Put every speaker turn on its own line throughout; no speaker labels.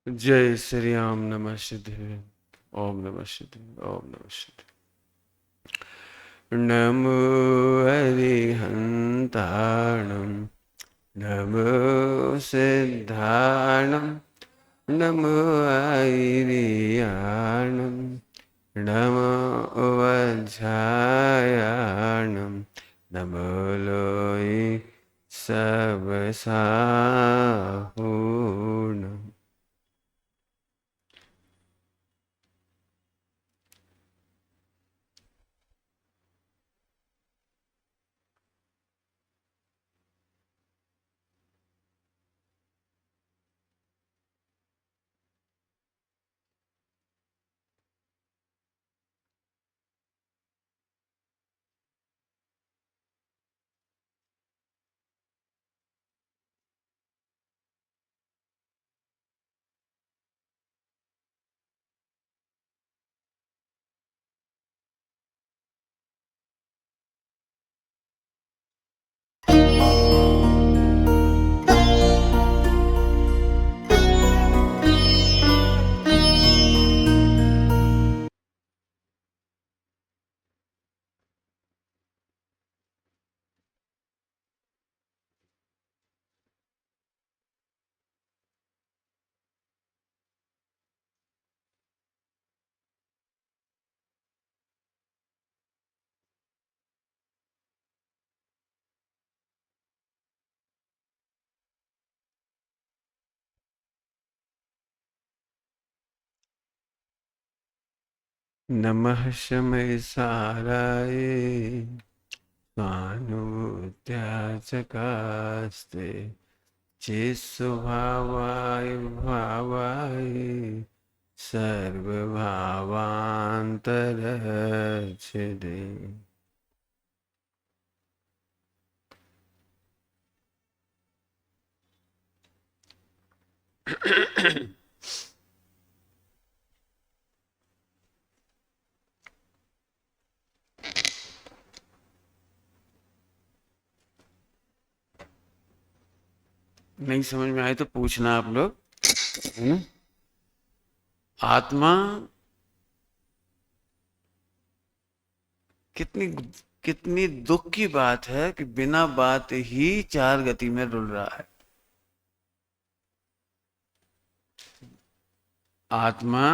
जय श्री राम। नमः शिवाय। ओम नमः शिवाय। ओम नमः शिवाय। नमो अरिहन्ताणं, नमो सिद्धाणं, नमो आयर्याणं, नमो वज्रायाणं, नमो लोये सबसाहूणम्। नमः शमय साराय स्वानुभूत्याचकास्ते चिस्वभावाय भावाय सर्वभावान्तरच्छिदे। नहीं समझ में आए तो पूछना आप लोग, है ना। आत्मा कितनी कितनी दुख की बात है कि बिना बात ही चार गति में रुल रहा है। आत्मा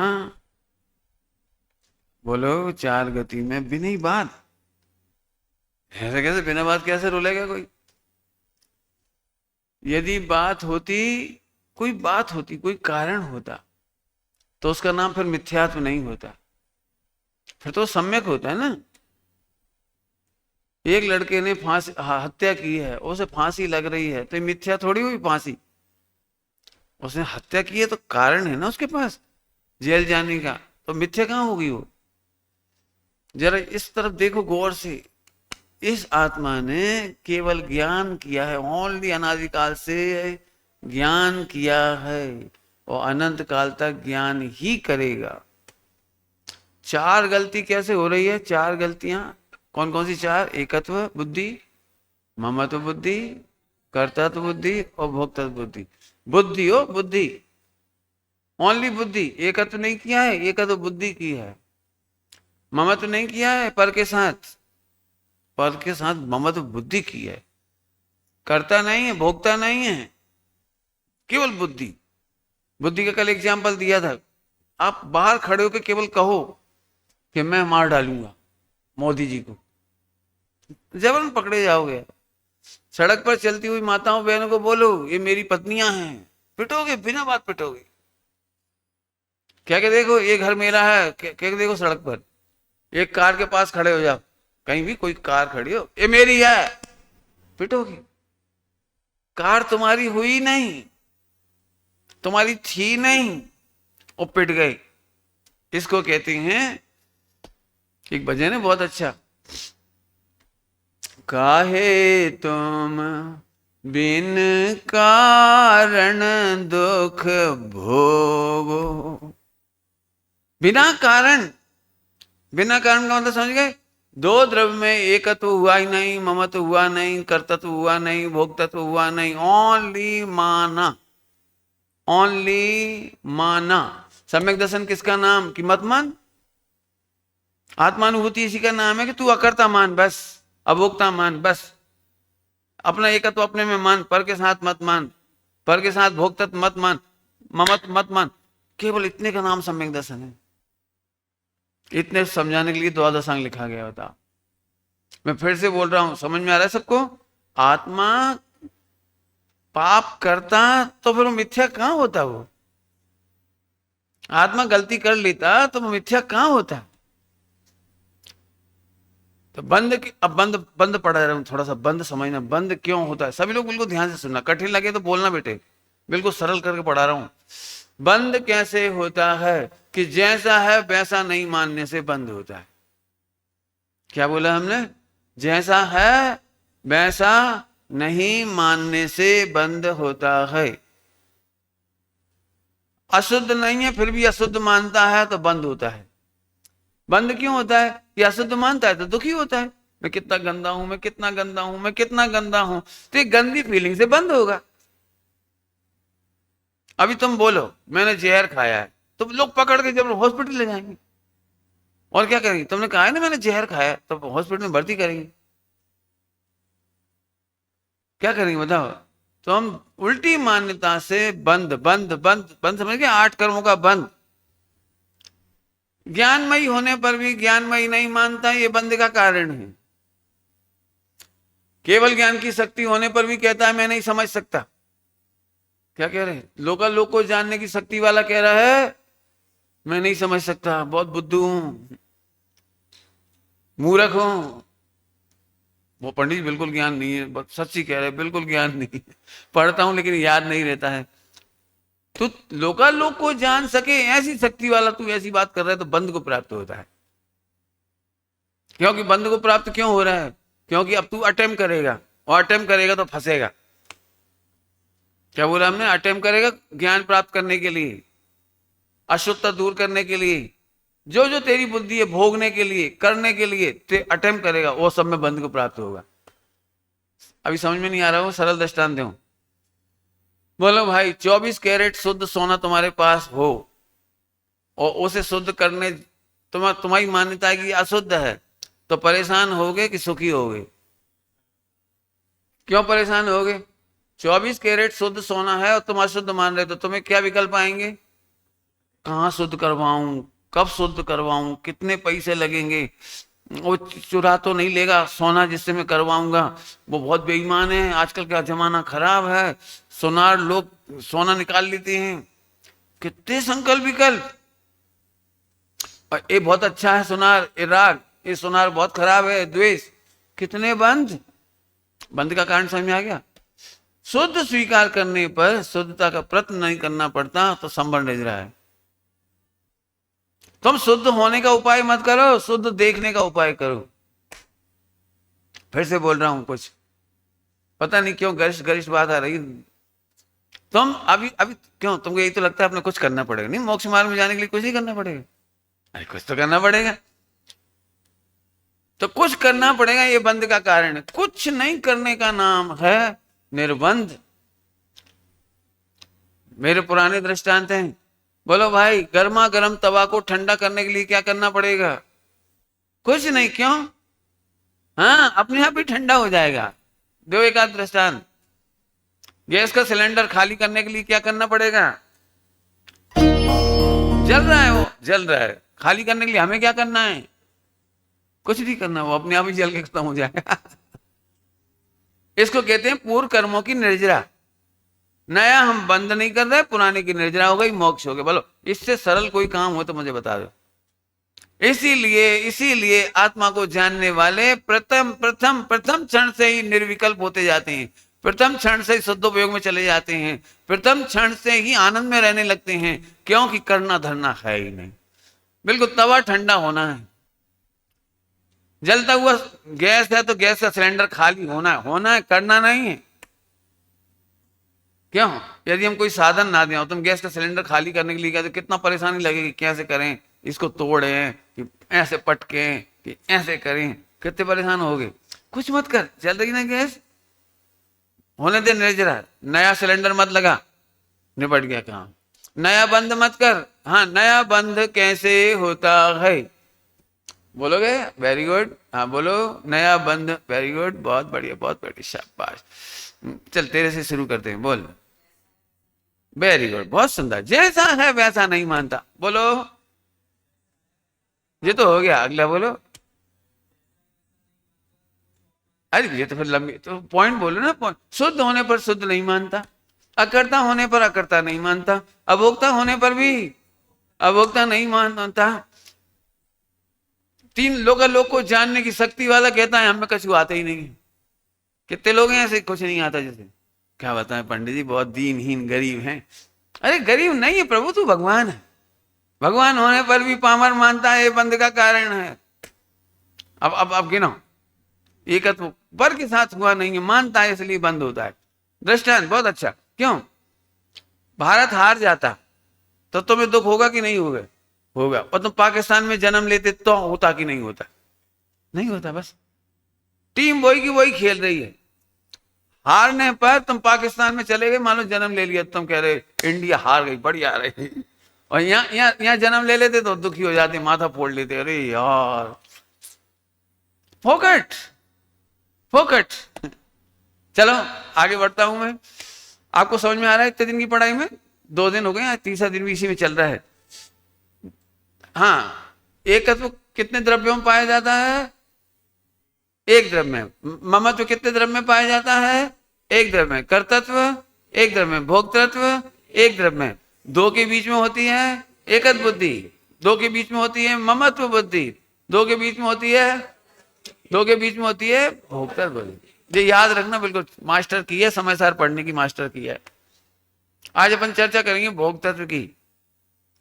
बोलो चार गति में बिना ही बात, ऐसे कैसे बिना बात कैसे रुलेगा कोई। यदि बात होती, कोई बात होती, कोई कारण होता, तो उसका नाम फिर मिथ्यात्व नहीं होता, फिर तो सम्यक होता है ना। एक लड़के ने हत्या की है, उसे फांसी लग रही है, तो ये मिथ्या थोड़ी हुई फांसी। उसने हत्या की है तो कारण है ना उसके पास जेल जाने का, तो मिथ्या कहां होगी वो। जरा इस तरफ देखो गौर से। इस आत्मा ने केवल ज्ञान किया है, ओनली अनादिकाल से ज्ञान किया है और अनंत काल तक ज्ञान ही करेगा। चार गलती कैसे हो रही है? चार गलतियां कौन कौन सी? चार: एकत्व बुद्धि, ममत्व बुद्धि, कर्तृत्व बुद्धि और भोक्तृत्व बुद्धि। बुद्धि हो बुद्धि, ओनली बुद्धि। एकत्व नहीं किया है, एकत्व बुद्धि की है। ममत्व नहीं किया है पर के साथ, पर के साथ ममत्व बुद्धि की है। करता नहीं है, भोगता नहीं है, केवल बुद्धि। बुद्धि का कल एग्जाम्पल दिया था। आप बाहर खड़े होकर केवल कहो कि मैं मार डालूंगा मोदी जी को, जबरन पकड़े जाओगे। सड़क पर चलती हुई माताओं बहनों को बोलो ये मेरी पत्नियां हैं, पिटोगे, बिना बात पिटोगे। क्या क्या देखो ये घर मेरा है, क्या क्या देखो सड़क पर एक कार के पास खड़े हो जाओ, कहीं भी कोई कार खड़ी हो, ये मेरी है, पिटोगे। कार तुम्हारी हुई नहीं, तुम्हारी थी नहीं, और पिट गए। इसको कहते हैं, एक भजन है बहुत अच्छा, काहे तुम बिन कारण दुख भोगो। बिना कारण, बिना कारण का मतलब समझ गए? दो द्रव्य में एकत्व हुआ ही नहीं, ममत्व हुआ नहीं, कर्तृत्व हुआ नहीं, भोक्तत्व हुआ नहीं, ओनली माना। ओनली माना। सम्यक दर्शन किसका नाम कि मत मान। आत्मानुभूति इसी का नाम है कि तू अकर्ता मान, बस अभोक्ता मान, बस अपना एकत्व अपने में मान, पर के साथ मत मान, पर के साथ भोक्तत्व मत मान, ममत मत मान। केवल इतने का नाम सम्यक दर्शन है। इतने समझाने के लिए द्वादशांग लिखा गया होता। मैं फिर से बोल रहा हूं, समझ में आ रहा है सबको। आत्मा पाप करता तो फिर वो मिथ्या कहां होता। वो आत्मा गलती कर लेता तो वो मिथ्या कहां होता। तो अब बंद पढ़ा रहा हूं, थोड़ा सा बंद समझना, बंद क्यों होता है। सभी लोग बिल्कुल ध्यान से सुनना, कठिन लगे तो बोलना बेटे, बिल्कुल सरल करके पढ़ा रहा हूं। बंद कैसे होता है कि जैसा है वैसा नहीं मानने से बंद होता है। क्या बोला हमने? जैसा है वैसा नहीं मानने से बंद होता है। अशुद्ध नहीं है फिर भी अशुद्ध मानता है तो बंद होता है। बंद क्यों होता है? कि अशुद्ध मानता है तो दुखी होता है। मैं कितना गंदा हूं, मैं कितना गंदा हूं, मैं कितना गंदा हूं, तो ये गंदी फीलिंग से बंद होगा। अभी तुम बोलो मैंने जहर खाया है, तो लोग पकड़ के जब हॉस्पिटल ले जाएंगे और क्या करेंगे? तुमने कहा है ना मैंने जहर खाया, तो हॉस्पिटल में भर्ती करेंगे। क्या करेंगे बताओ? तो हम उल्टी मान्यता से बंद बंद बंद बंद समझ गए, 8 कर्मों का बंद। ज्ञानमयी होने पर भी ज्ञानमयी नहीं मानता, ये बंद का कारण है। केवल ज्ञान की शक्ति होने पर भी कहता है मैं नहीं समझ सकता। क्या कह रहे हैं? लोक को जानने की शक्ति वाला कह रहा है मैं नहीं समझ सकता, बहुत बुद्धू हूं, मूर्ख हूं। वो पंडित बिल्कुल ज्ञान नहीं है, सच्ची कह रहे, बिल्कुल ज्ञान नहीं है, पढ़ता हूं लेकिन याद नहीं रहता है। तो लोक को जान सके ऐसी शक्ति वाला तू ऐसी बात कर रहा है तो बंद को प्राप्त होता है। क्योंकि बंद को प्राप्त क्यों हो रहा है? क्योंकि अब तू अटेम्प्ट करेगा, और अटेम्प्ट करेगा तो फंसेगा। क्या बोला हमने? अटेम्प्ट करेगा ज्ञान प्राप्त करने के लिए, अशुद्धता दूर करने के लिए, जो जो तेरी बुद्धि है भोगने के लिए, करने के लिए अटेम्प्ट करेगा, वो सब में बंद को प्राप्त होगा। अभी समझ में नहीं आ रहा हो? सरल दृष्टांत दूं। बोलो भाई 24 कैरेट शुद्ध सोना तुम्हारे पास हो और उसे शुद्ध करने तुम्हारी मान्यता है कि अशुद्ध है, तो परेशान होगे कि सुखी होगे? क्यों परेशान होगे? 24 कैरेट शुद्ध सोना है और तुम अशुद्ध मान रहे, तो तुम्हें क्या विकल्प आएंगे? कहाँ शुद्ध करवाऊं, कब शुद्ध करवाऊं, कितने पैसे लगेंगे, वो चुरा तो नहीं लेगा सोना जिससे मैं करवाऊंगा, वो बहुत बेईमान है, आजकल का जमाना खराब है, सोनार लोग सोना निकाल लेते हैं। कितने संकल्प विकल्प। और ये बहुत अच्छा है सोनार, ये राग, ये सोनार बहुत खराब है, द्वेष। कितने बंद। बंद का कारण समझ में आ गया? शुद्ध स्वीकार करने पर शुद्धता का प्रयत्न नहीं करना पड़ता तो संबंध रह रहा है। तुम शुद्ध होने का उपाय मत करो, शुद्ध देखने का उपाय करो। फिर से बोल रहा हूं, कुछ पता नहीं क्यों गरिष्ठ गरिष्ठ बात आ रही। तुम अभी अभी क्यों तुमको यही तो लगता है अपने कुछ करना पड़ेगा? नहीं, मोक्ष मार्ग में जाने के लिए कुछ नहीं करना पड़ेगा। अरे कुछ तो करना पड़ेगा, तो कुछ करना पड़ेगा। ये बंद का कारण है। कुछ नहीं करने का नाम है निर्बंध। मेरे पुराने दृष्टांत हैं। बोलो भाई गर्मा गर्म तवा को ठंडा करने के लिए क्या करना पड़ेगा? कुछ नहीं। क्यों? हाँ, अपने आप ही ठंडा हो जाएगा। दो एक आध दृष्टांत। गैस का सिलेंडर खाली करने के लिए क्या करना पड़ेगा? जल रहा है, वो जल रहा है, खाली करने के लिए हमें क्या करना है? कुछ नहीं करना, वो अपने आप ही जल के खत्म हो जाएगा। इसको कहते हैं पूर्व कर्मों की निर्जरा। नया हम बंद नहीं कर रहे, पुराने की निर्जरा हो गई, मोक्ष हो गया। बोलो इससे सरल कोई काम हो तो मुझे बता दो। इसीलिए आत्मा को जानने वाले प्रथम प्रथम प्रथम क्षण से ही निर्विकल्प होते जाते हैं, प्रथम क्षण से ही शुद्धोपयोग में चले जाते हैं, प्रथम क्षण से ही आनंद में रहने लगते हैं। क्योंकि करना धरना है ही नहीं। बिल्कुल तवा ठंडा होना है। जलता हुआ गैस है तो गैस का सिलेंडर खाली होना है, करना नहीं है। क्यों? यदि हम कोई साधन ना दें, तुम गैस का सिलेंडर खाली करने के लिए कहते, कितना परेशानी लगेगी, कैसे करें, इसको तोड़ें कि ऐसे पटकें कि ऐसे करें, कितने परेशान हो गए। कुछ मत कर, चल रही ना गैस, होने दे निर्जरा, नया सिलेंडर मत लगा। निपट गया काम। नया बंद मत कर। हाँ, नया बंद कैसे होता है बोलोगे? Very good. हाँ बोलो, नया बंद। वेरी गुड, बहुत बढ़िया, बहुत बढ़िया, शाबाश। चल तेरे से शुरू करते हैं, बोल। वेरी गुड, बहुत सुंदर। जैसा है वैसा नहीं मानता, बोलो। ये तो हो गया, अगला बोलो। अरे ये तो फिर लंबी, तो पॉइंट बोलो ना। पॉइंट, शुद्ध होने पर शुद्ध नहीं मानता, अकर्ता होने पर अकर्ता नहीं मानता, अभोक्ता होने पर भी अभोक्ता नहीं मानता। तीन लोक को जानने की शक्ति वाला कहता है हमें कुछ आता ही नहीं है। कितने लोग हैं ऐसे कुछ नहीं आता, जैसे क्या बताएं पंडित जी, बहुत दीनहीन गरीब हैं। अरे गरीब नहीं है प्रभु, तू भगवान है। भगवान होने पर भी पामर मानता है, ये बंद का कारण है। अब गिनो। एकत्व पर के साथ हुआ नहीं है, मानता है इसलिए बंद होता है। दृष्टांत बहुत अच्छा। क्यों? भारत हार जाता तो तुम्हें दुख होगा कि नहीं होगा? होगा। और तुम पाकिस्तान में जन्म लेते तो होता कि नहीं होता? नहीं होता। बस टीम वही की वही खेल रही है। हारने पर तुम पाकिस्तान में चले गए, मान लो जन्म ले लिया, तुम कह रहे इंडिया हार गई, बढ़िया रही। और यहाँ जन्म ले लेते तो दुखी हो जाते, माथा फोड़ लेते, अरे यार फोकट फोकट। चलो आगे बढ़ता हूं मैं। आपको समझ में आ रहा है इतने दिन की पढ़ाई में? 2 दिन हो गए, तीसरा दिन भी इसी में चल रहा है। हाँ, एकत्व कितने द्रव्यों में पाया जाता है? एक द्रव्य में। ममत्व कितने द्रव्य में पाया जाता है? एक द्रव्य में। कर्तृत्व एक द्रव्य में। भोक्तृत्व एक द्रव्य में। दो के बीच में होती है एकत्व बुद्धि, दो के बीच में होती है ममत्व बुद्धि, दो के बीच में होती है भोक्तृत्व बुद्धि। ये याद रखना, बिल्कुल मास्टर की है, समय सार पढ़ने की मास्टर की है। आज अपन चर्चा करेंगे भोक्तृत्व की।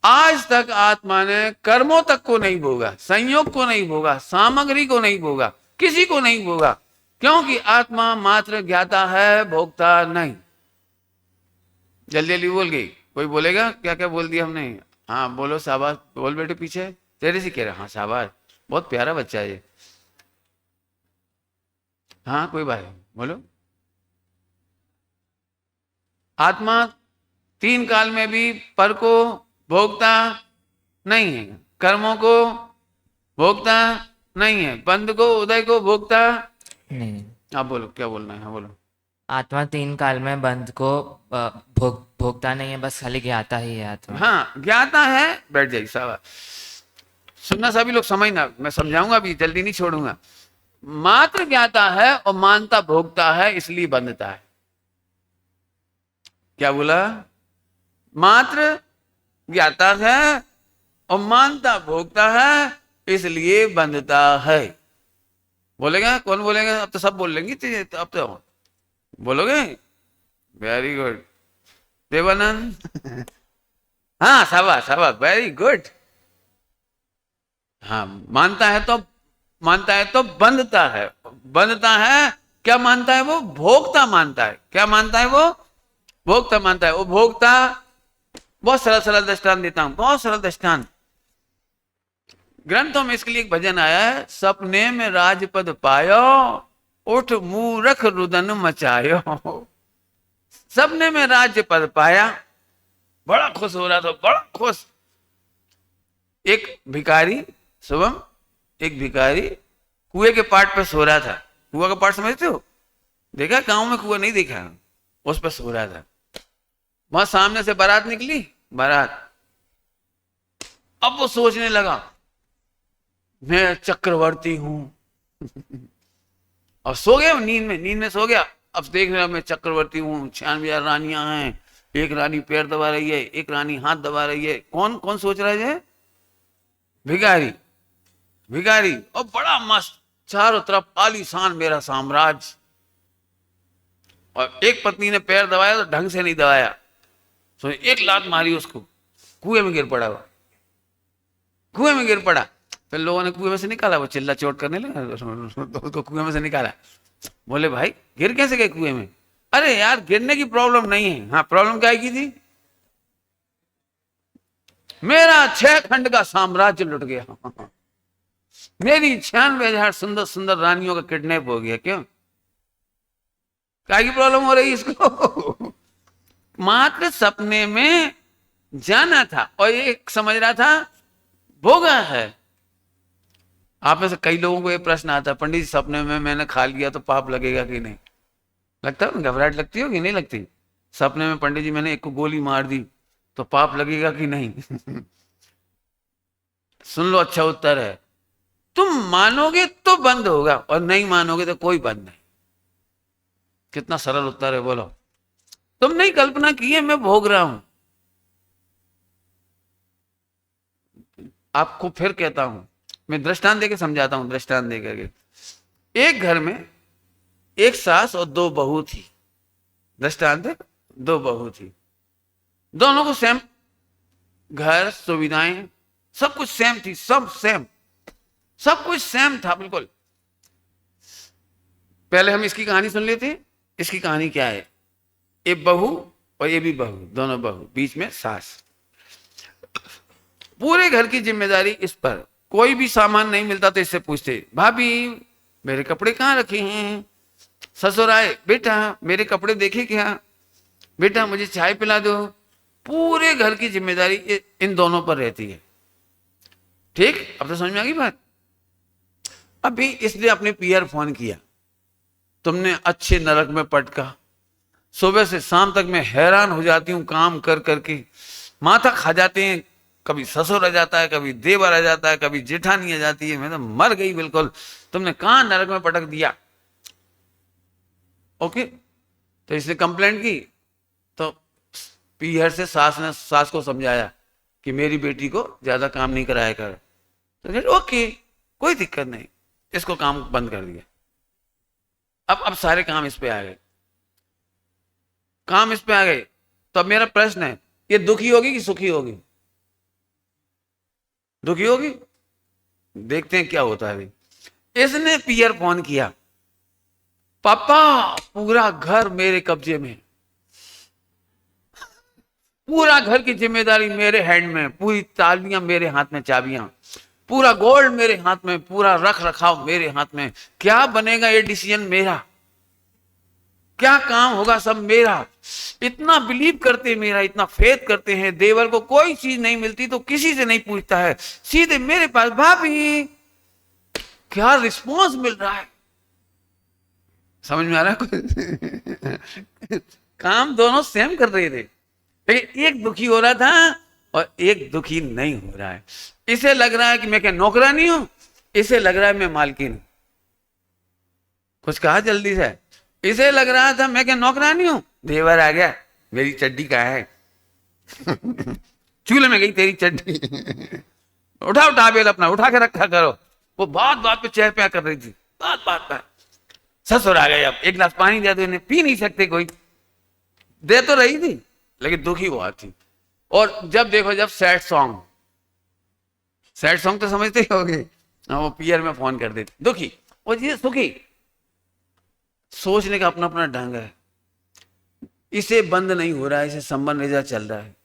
आज तक आत्मा ने कर्मों तक को नहीं भोगा, संयोग को नहीं भोगा, सामग्री को नहीं भोगा, किसी को नहीं भोगा, क्योंकि आत्मा मात्र ज्ञाता है, भोक्ता नहीं। जल्दी जल्दी बोल गई। कोई बोलेगा क्या क्या बोल दिया हमने? हाँ बोलो, शाबाश। बोल बेटे, पीछे तेरे से कह रहा। हाँ शाबाश, बहुत प्यारा बच्चा है ये। हाँ कोई बात नहीं, बोलो। आत्मा 3 काल में भी पर को भोगता नहीं है, कर्मों को भोगता नहीं है, बंद को उदय को भोगता नहीं। आप बोलो क्या बोलना है? हाँ बोलो।
आत्मा 3 काल में बंध को भोगता नहीं है, बस खाली ज्ञाता ही है आत्मा।
हाँ ज्ञाता है। बैठ जाइए, शाबाश। सुनना सभी लोग, समझना, मैं समझाऊंगा भी, जल्दी नहीं छोड़ूंगा। मात्र ज्ञाता है और मानता भोगता है, इसलिए बंधता है। क्या बोला? मात्र ज्ञाता है और मानता भोगता है, इसलिए बंधता है। बोलेगा कौन? बोलेगा? अब तो सब बोल लेंगे, अब तो बोलोगे। Very good Devanand. हाँ शाबाश शाबाश, वेरी गुड। हाँ, मानता है तो बंधता है। बंधता है, क्या मानता है वो? भोक्ता मानता है। क्या मानता है वो? भोक्ता मानता है। वो भोक्ता, बहुत सरल सरल दृष्टांत देता हूं, बहुत सरल दृष्टांत। ग्रंथों में इसके लिए एक भजन आया है, सपने में राजपद पायो, उठ मूरख रुदन मचायो। सपने में राज्य पद पाया, बड़ा खुश हो रहा था, बड़ा खुश। एक भिखारी, शुभम, एक भिखारी कुएं के पाट पर सो रहा था। कुआं का पाट समझते हो? देखा? गांव में कुआं नहीं देखा। उस पर सो रहा था। वहां सामने से बारात निकली, बारात। अब वो सोचने लगा, मैं चक्रवर्ती हूं। और सो गया नींद में सो गया। अब देख रहा, मैं चक्रवर्ती हूँ, 96 रानियां हैं, एक रानी पैर दबा रही है, एक रानी हाथ दबा रही है। कौन कौन सोच रहा है? भिखारी। भिखारी, और बड़ा मस्त, चारों तरफ आलीशान मेरा साम्राज्य। और एक पत्नी ने पैर दबाया तो ढंग से नहीं दबाया, तो एक लात मारी उसको, कुएं में गिर पड़ा। वो कुएं में गिर पड़ा। फिर लोगों ने कुएं में से निकाला, वो चिल्ला चोट करने लगा, उसको कुएं में से निकाला। बोले भाई गिर कैसे गए कुएं में? अरे यार गिरने की प्रॉब्लम नहीं है। हाँ प्रॉब्लम क्या की थी? मेरा 6 खंड का साम्राज्य लुट गया। मेरी 96,000 सुंदर सुंदर रानियों का किडनैप हो गया। क्यों? क्या की प्रॉब्लम हो रही है इसको? मात्र सपने में जाना था और ये समझ रहा था भोगा है। आप में से कई लोगों को ये प्रश्न आता है, पंडित जी सपने में मैंने खा लिया तो पाप लगेगा कि नहीं? लगता है, घबराहट लगती हो कि नहीं लगती? सपने में पंडित जी मैंने एक को गोली मार दी तो पाप लगेगा कि नहीं? सुन लो, अच्छा उत्तर है, तुम मानोगे तो बंद होगा और नहीं मानोगे तो कोई बंद नहीं। कितना सरल उत्तर है, बोलो। तुमने ही कल्पना की है मैं भोग रहा हूं। आपको फिर कहता हूं, मैं दृष्टांत देके समझाता हूं, दृष्टांत दे करके। एक घर में एक सास और दो बहू थी। दृष्टांत है, दो बहू थी, दोनों को सेम घर, सुविधाएं, सब कुछ सेम थी, सब सेम, सब कुछ सेम था बिल्कुल। पहले हम इसकी कहानी सुन लेते। इसकी कहानी क्या है? ये बहू और ये भी बहू, दोनों बहू, बीच में सास। पूरे घर की जिम्मेदारी इस पर। कोई भी सामान नहीं मिलता तो इससे पूछते, भाभी मेरे कपड़े कहाँ रखे हैं? ससुर आए, बेटा मेरे कपड़े देखे क्या? बेटा मुझे चाय पिला दो। पूरे घर की जिम्मेदारी इन दोनों पर रहती है। ठीक, अब तो समझ में आ गई बात। अभी इसने अपने पीआर फोन किया, तुमने अच्छे नरक में पटका। सुबह से शाम तक मैं हैरान हो जाती हूँ, काम कर करके माथा खा जाते हैं। कभी ससुर आ जाता है, कभी देवर आ जाता है, कभी जेठानी आ जाती है, मैं तो मर गई बिल्कुल। तुमने कहां नरक में पटक दिया? ओके, तो इसने कंप्लेंट की तो पीहर से सास ने सास को समझाया कि मेरी बेटी को ज्यादा काम नहीं कराया कर। तो ओके, कोई दिक्कत नहीं, इसको काम बंद कर दिया। अब सारे काम इस पे आ गए, काम इस पे आ गए। तो अब मेरा प्रश्न है, ये दुखी होगी कि सुखी होगी? दुखी होगी। देखते हैं क्या होता है। अभी इसने पीयर फोन किया, पापा पूरा घर मेरे कब्जे में, पूरा घर की जिम्मेदारी मेरे हैंड में, पूरी तालियां मेरे हाथ में, चाबियां, पूरा गोल्ड मेरे हाथ में, पूरा रख रखाव मेरे हाथ में। क्या बनेगा ये डिसीजन मेरा, क्या काम होगा सब मेरा। इतना बिलीव करते हैं मेरा, इतना फेथ करते हैं। देवर को कोई चीज नहीं मिलती तो किसी से नहीं पूछता है, सीधे मेरे पास, भाभी क्या रिस्पॉन्स मिल रहा है। समझ में आ रहा है? काम दोनों सेम कर रहे थे, लेकिन एक दुखी हो रहा था और एक दुखी नहीं हो रहा है। इसे लग रहा है कि मैं क्या नौकरानी हूं, इसे लग रहा है मैं मालकिन हूं। कुछ कहा जल्दी से। इसे लग रहा था मैं क्या नौकरानी हूं, देवर आ गया, मेरी चड्डी कहाँ है? चूल्हे में गई तेरी चड्डी। उठा उठा बेल अपना उठा के रखा करो। वो बात बात पे चह प्या कर रही थी, बात बात पर। ससुर आ गए, अब एक गिलास पानी दे दो, इन्हें पी नहीं सकते, कोई दे तो रही थी लेकिन दुखी बहुत थी। और जब देखो, जब सैड सॉन्ग तो समझते ही होगे, वो पीयर में फोन कर देते, दुखी और ये सुखी। सोचने का अपना अपना ढंग है। इसे बंद नहीं हो रहा है, इसे संबंध निजा चल रहा है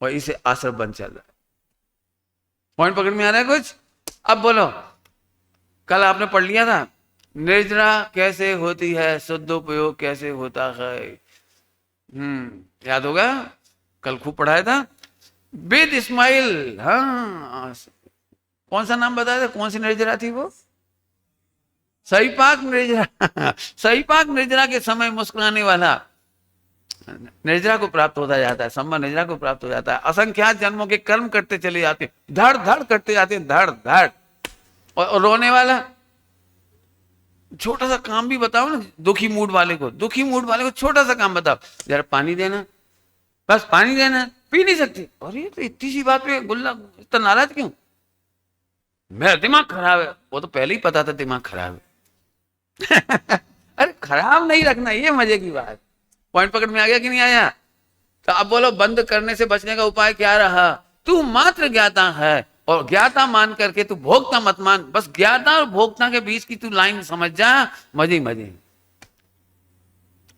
और इसे आश्रम बंद चल रहा है। पॉइंट पकड़ में आ रहा है कुछ? अब बोलो, कल आपने पढ़ लिया था निर्जरा कैसे होती है, शुद्धोपयोग कैसे होता है। याद होगा, कल खूब पढ़ाया था। विद स्माइल, हाँ, कौन सा नाम बताया था, कौन सी निर्जरा थी वो? सही पाक निर्जरा। सही पाक निर्जरा के समय मुस्कुराने वाला निर्जरा को प्राप्त होता जाता है, संबंध निर्जरा को प्राप्त हो जाता है। असंख्यात जन्मों के कर्म करते चले जाते, धड़ धड़ करते जाते, धड़ धड़। और रोने वाला, छोटा सा काम भी बताओ ना दुखी मूड वाले को, छोटा सा काम बताओ, जरा पानी देना, बस पानी देना, पी नहीं सकती। अरे तो इतनी सी बात पे गुल्ला इतना नाराज क्यों? मेरा दिमाग खराब है। वो तो पहले ही पता था दिमाग खराब है। अरे खराब नहीं रखना, ये मजे की बात। पॉइंट पकड़ में आ गया कि नहीं आया? तो अब बोलो, बंद करने से बचने का उपाय क्या रहा? तू मात्र ज्ञाता है और ज्ञाता मान करके तू भोक्ता मत मान। बस ज्ञाता और भोक्ता के बीच की तू लाइन समझ जा, मजे ही मजे।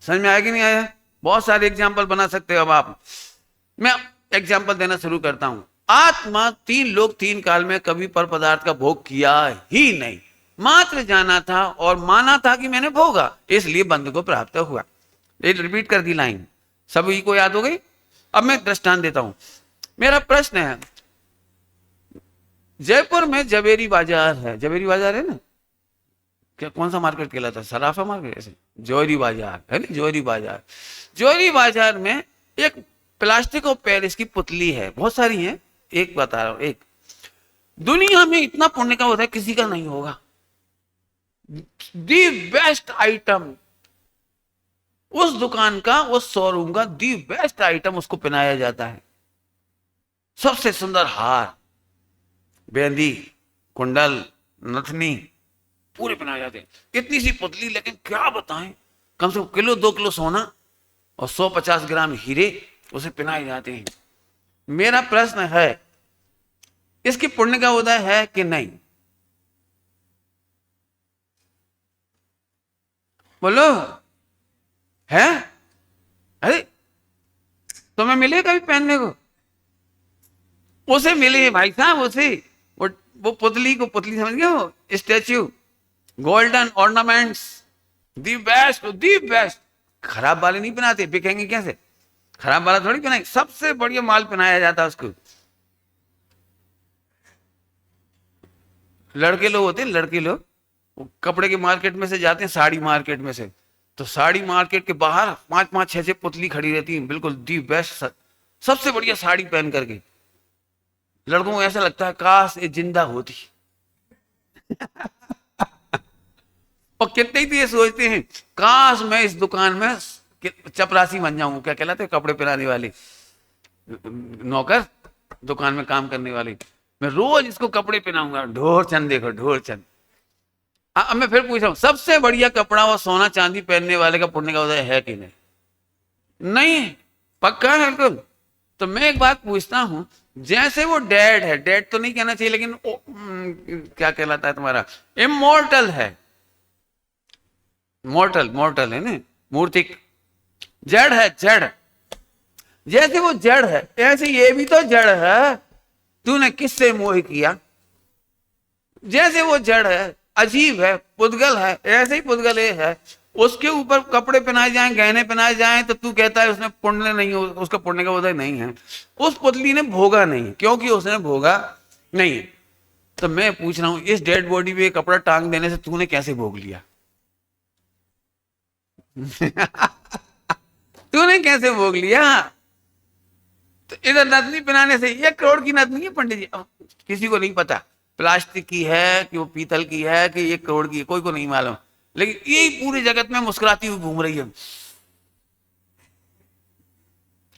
समझ में आया कि नहीं आया? बहुत सारे एग्जाम्पल बना सकते हो। अब आप, मैं एग्जाम्पल देना शुरू करता हूं। आत्मा 3 लोग 3 काल में कभी पर पदार्थ का भोग किया ही नहीं, मात्र जाना था और माना था कि मैंने भोगा, इसलिए बंध को प्राप्त हुआ। ये रिपीट कर दी लाइन। सभी को याद हो गई। अब मैं दृष्टांत देता हूं। मेरा प्रश्न है, जयपुर में जवेरी बाजार है, जवेरी बाजार है ना, क्या कौन सा मार्केट कहलाता है, सराफा मार्केट, ऐसे जौहरी बाजार है ना, जौहरी बाजार। जौहरी बाजार में एक प्लास्टिक और पेरिस की पुतली है, बहुत सारी हैं, एक बता रहा हूं, एक। दुनिया में इतना पुण्य का होता है किसी का नहीं होगा। दी बेस्ट आइटम उस दुकान का, उस शोरूम का दी बेस्ट आइटम उसको पहनाया जाता है। सबसे सुंदर हार, बेंदी, कुंडल, नथनी पूरे पहनाए जाते हैं। इतनी सी पुतली, लेकिन क्या बताएं, कम से कम किलो 2 किलो सोना और 150 ग्राम हीरे उसे पहनाए जाते हैं। मेरा प्रश्न है, इसकी पुण्य का उदय है कि नहीं? बोलो, है? अरे तुम्हें मिले कभी पहनने को? उसे मिले भाई साहब, उसे वो पुतली को, पुतली समझ गए, वो statue, golden ornaments, the best, the best. खराब वाले नहीं पहनाते, बिकेंगे कैसे? खराब वाला थोड़ी पहनाएंगे, सबसे बढ़िया माल पहनाया जाता है उसको। लड़के लोग होते हैं, लड़के लोग, वो कपड़े के मार्केट में से जाते हैं, साड़ी मार्केट में से, तो साड़ी मार्केट के बाहर 5-5, 6-6 पुतली खड़ी रहती है, बिल्कुल दी बेस्ट, सबसे बढ़िया साड़ी पहन करके। लड़कों को ऐसा लगता है काश ये जिंदा होती। और कितने ही तो ये सोचते हैं काश मैं इस दुकान में चपरासी बन जाऊं, क्या कहलाते हैं, कपड़े पहनाने वाले नौकर, दुकान में काम करने वाले, मैं रोज इसको कपड़े पहनाऊंगा। ढोर चंद देखो, ढोर चंद। अब मैं फिर पूछ रहा हूं, सबसे बढ़िया कपड़ा और सोना चांदी पहनने वाले का पुण्य का उदय है कि नहीं? नहीं, पक्का है बिल्कुल। तो मैं एक बात पूछता हूं, जैसे वो डेड है, डेड तो नहीं कहना चाहिए, लेकिन क्या कहलाता है तुम्हारा, इमोर्टल है, मोर्टल, मोर्टल है ना, मूर्तिक, जड़ है, जड़। जैसे वो जड़ है, ऐसे ये भी तो जड़ है, तूने किससे मोह किया? जैसे वो जड़ है, अजीब है, पुद्गल है, ऐसे ही पुद्गल है, उसके ऊपर कपड़े पहनाए जाएं, गहने पहनाए जाएं, तो तू कहता है उसने पुण्य नहीं, उसका पुण्य का उदय नहीं है। उस पुतली ने भोगा नहीं, क्योंकि उसने भोगा नहीं। तो मैं पूछ रहा हूं, इस डेड बॉडी पे कपड़ा टांग देने से तूने कैसे भोग लिया? तूने कैसे भोग लिया? तो इधर नथनी पहनाने से 1 करोड़ की नथनी है पंडित जी, किसी को नहीं पता प्लास्टिक की है कि वो पीतल की है कि 1 करोड़ की है, कोई को नहीं मालूम, लेकिन यही पूरे जगत में मुस्कुराती हुई घूम रही है।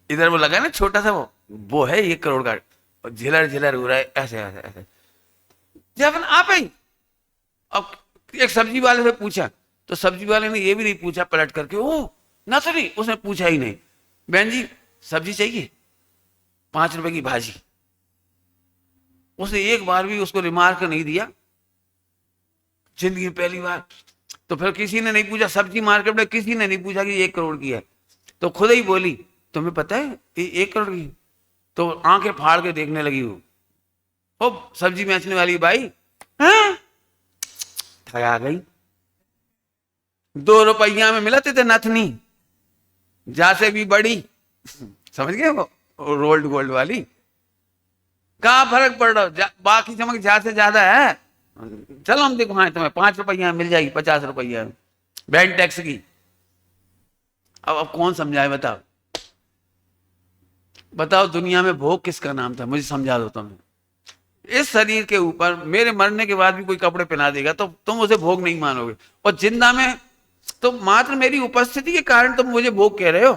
इधर वो लगा ना छोटा सा, वो है 1 करोड़ का, और झिलर झिलर हो रहा है, ऐसे ऐसे ऐसे। जब आप ही, अब एक सब्जी वाले से पूछा, तो सब्जी वाले ने ये भी नहीं पूछा पलट करके, ओ नथनी, उसने पूछा ही नहीं, बहन जी सब्जी चाहिए, 5 रुपए की भाजी। उसने एक बार भी उसको रिमार्क नहीं दिया, जिंदगी में पहली बार। तो फिर किसी ने नहीं पूछा, सब्जी मार्केट में किसी ने नहीं पूछा कि 1 करोड़ की है, तो खुद ही बोली, तुम्हें पता है ये 1 करोड़ की? तो आंखें फाड़ के देखने लगी वो, ओ सब्जी बेचने वाली बाई, हाँ? ठगा गई। 2 रुपया में मिलते थे नथनी, जा से भी बड़ी, समझ गए, वो रोल्ड गोल्ड वाली। क्या फर्क पड़ रहा, बाकी चमक जा से ज्यादा है। चलो हम दिखाएं तुम्हें, 5 रुपया मिल जाएगी, 50 रुपया बैंक टैक्स की। अब कौन समझाए, बताओ बताओ, दुनिया में भोग किसका नाम था, मुझे समझा दो तुम्हें। इस शरीर के ऊपर मेरे मरने के बाद भी कोई कपड़े पहना देगा तो तुम उसे भोग नहीं मानोगे, और जिंदा में तो मात्र मेरी उपस्थिति के कारण तुम मुझे भोग कह रहे हो।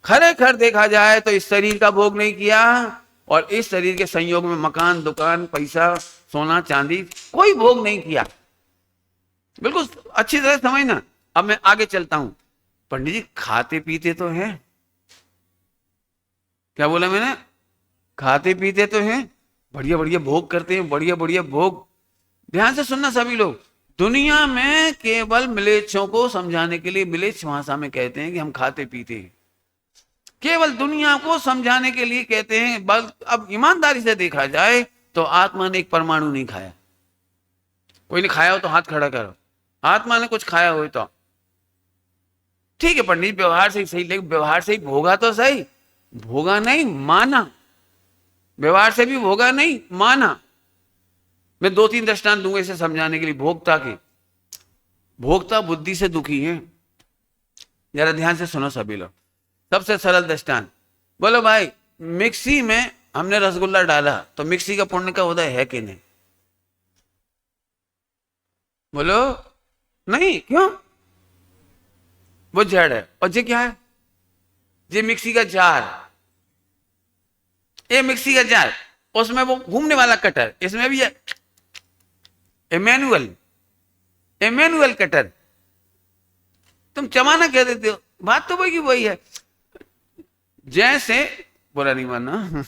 खरेखर देखा जाए तो इस शरीर का भोग नहीं किया, और इस शरीर के संयोग में मकान, दुकान, पैसा, सोना चांदी, कोई भोग नहीं किया। बिल्कुल अच्छी तरह समझना। अब मैं आगे चलता हूं। पंडित जी खाते पीते तो हैं, क्या बोला मैंने, खाते पीते तो हैं, बढ़िया बढ़िया भोग करते हैं, बढ़िया बढ़िया भोग। ध्यान से सुनना सभी लोग, दुनिया में केवल मिलेच्छों को समझाने के लिए मिलेच्छ भाषा में कहते हैं कि हम खाते पीते हैं, केवल दुनिया को समझाने के लिए कहते हैं। बल अब ईमानदारी से देखा जाए तो आत्मा ने एक परमाणु नहीं खाया। कोई ने खाया हो तो हाथ खड़ा करो, आत्मा ने कुछ खाया हो ठीक है पंडित जी, व्यवहार से ही सही, लेकिन व्यवहार से ही भोगा तो सही, भोगा नहीं माना, व्यवहार से भी भोगा नहीं माना। मैं 2-3 दृष्टांत दूंगा इसे समझाने के लिए भोक्ता के। भोक्ता बुद्धि से दुखी है, जरा ध्यान से सुनो सभी लोग। सबसे सरल दृष्टांत, बोलो भाई मिक्सी में हमने रसगुल्ला डाला तो मिक्सी का पुण्य का उदय है कि नहीं? बोलो नहीं, क्यों? वो जड़ है। और ये क्या है? ये मिक्सी का जार, ये मिक्सी का जार, उसमें वो घूमने वाला कटर, इसमें भी है मैनुअल, मैनुअल कटर। तुम चमाना कह देते हो, बात तो वही की वही है। जैसे बुरा नहीं मानना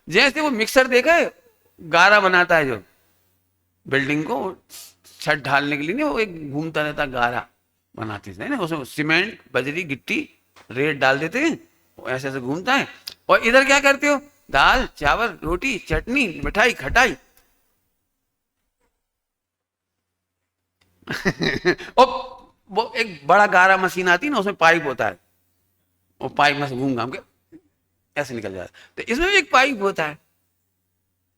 जैसे वो मिक्सर देखा है, गारा बनाता है जो बिल्डिंग को छत ढालने के लिए, नहीं वो एक घूमता रहता गारा बनाते थे ना, उसमें सीमेंट बजरी गिट्टी रेत डाल देते हैं, वो ऐसे ऐसे घूमता है। और इधर क्या करते हो? दाल चावल रोटी चटनी मिठाई खटाई और वो एक बड़ा गारा मशीन आती है ना, उसमें पाइप होता है, वो पाइप में से घूम घाम के ऐसे निकल जाता है। तो इसमें भी एक पाइप होता है,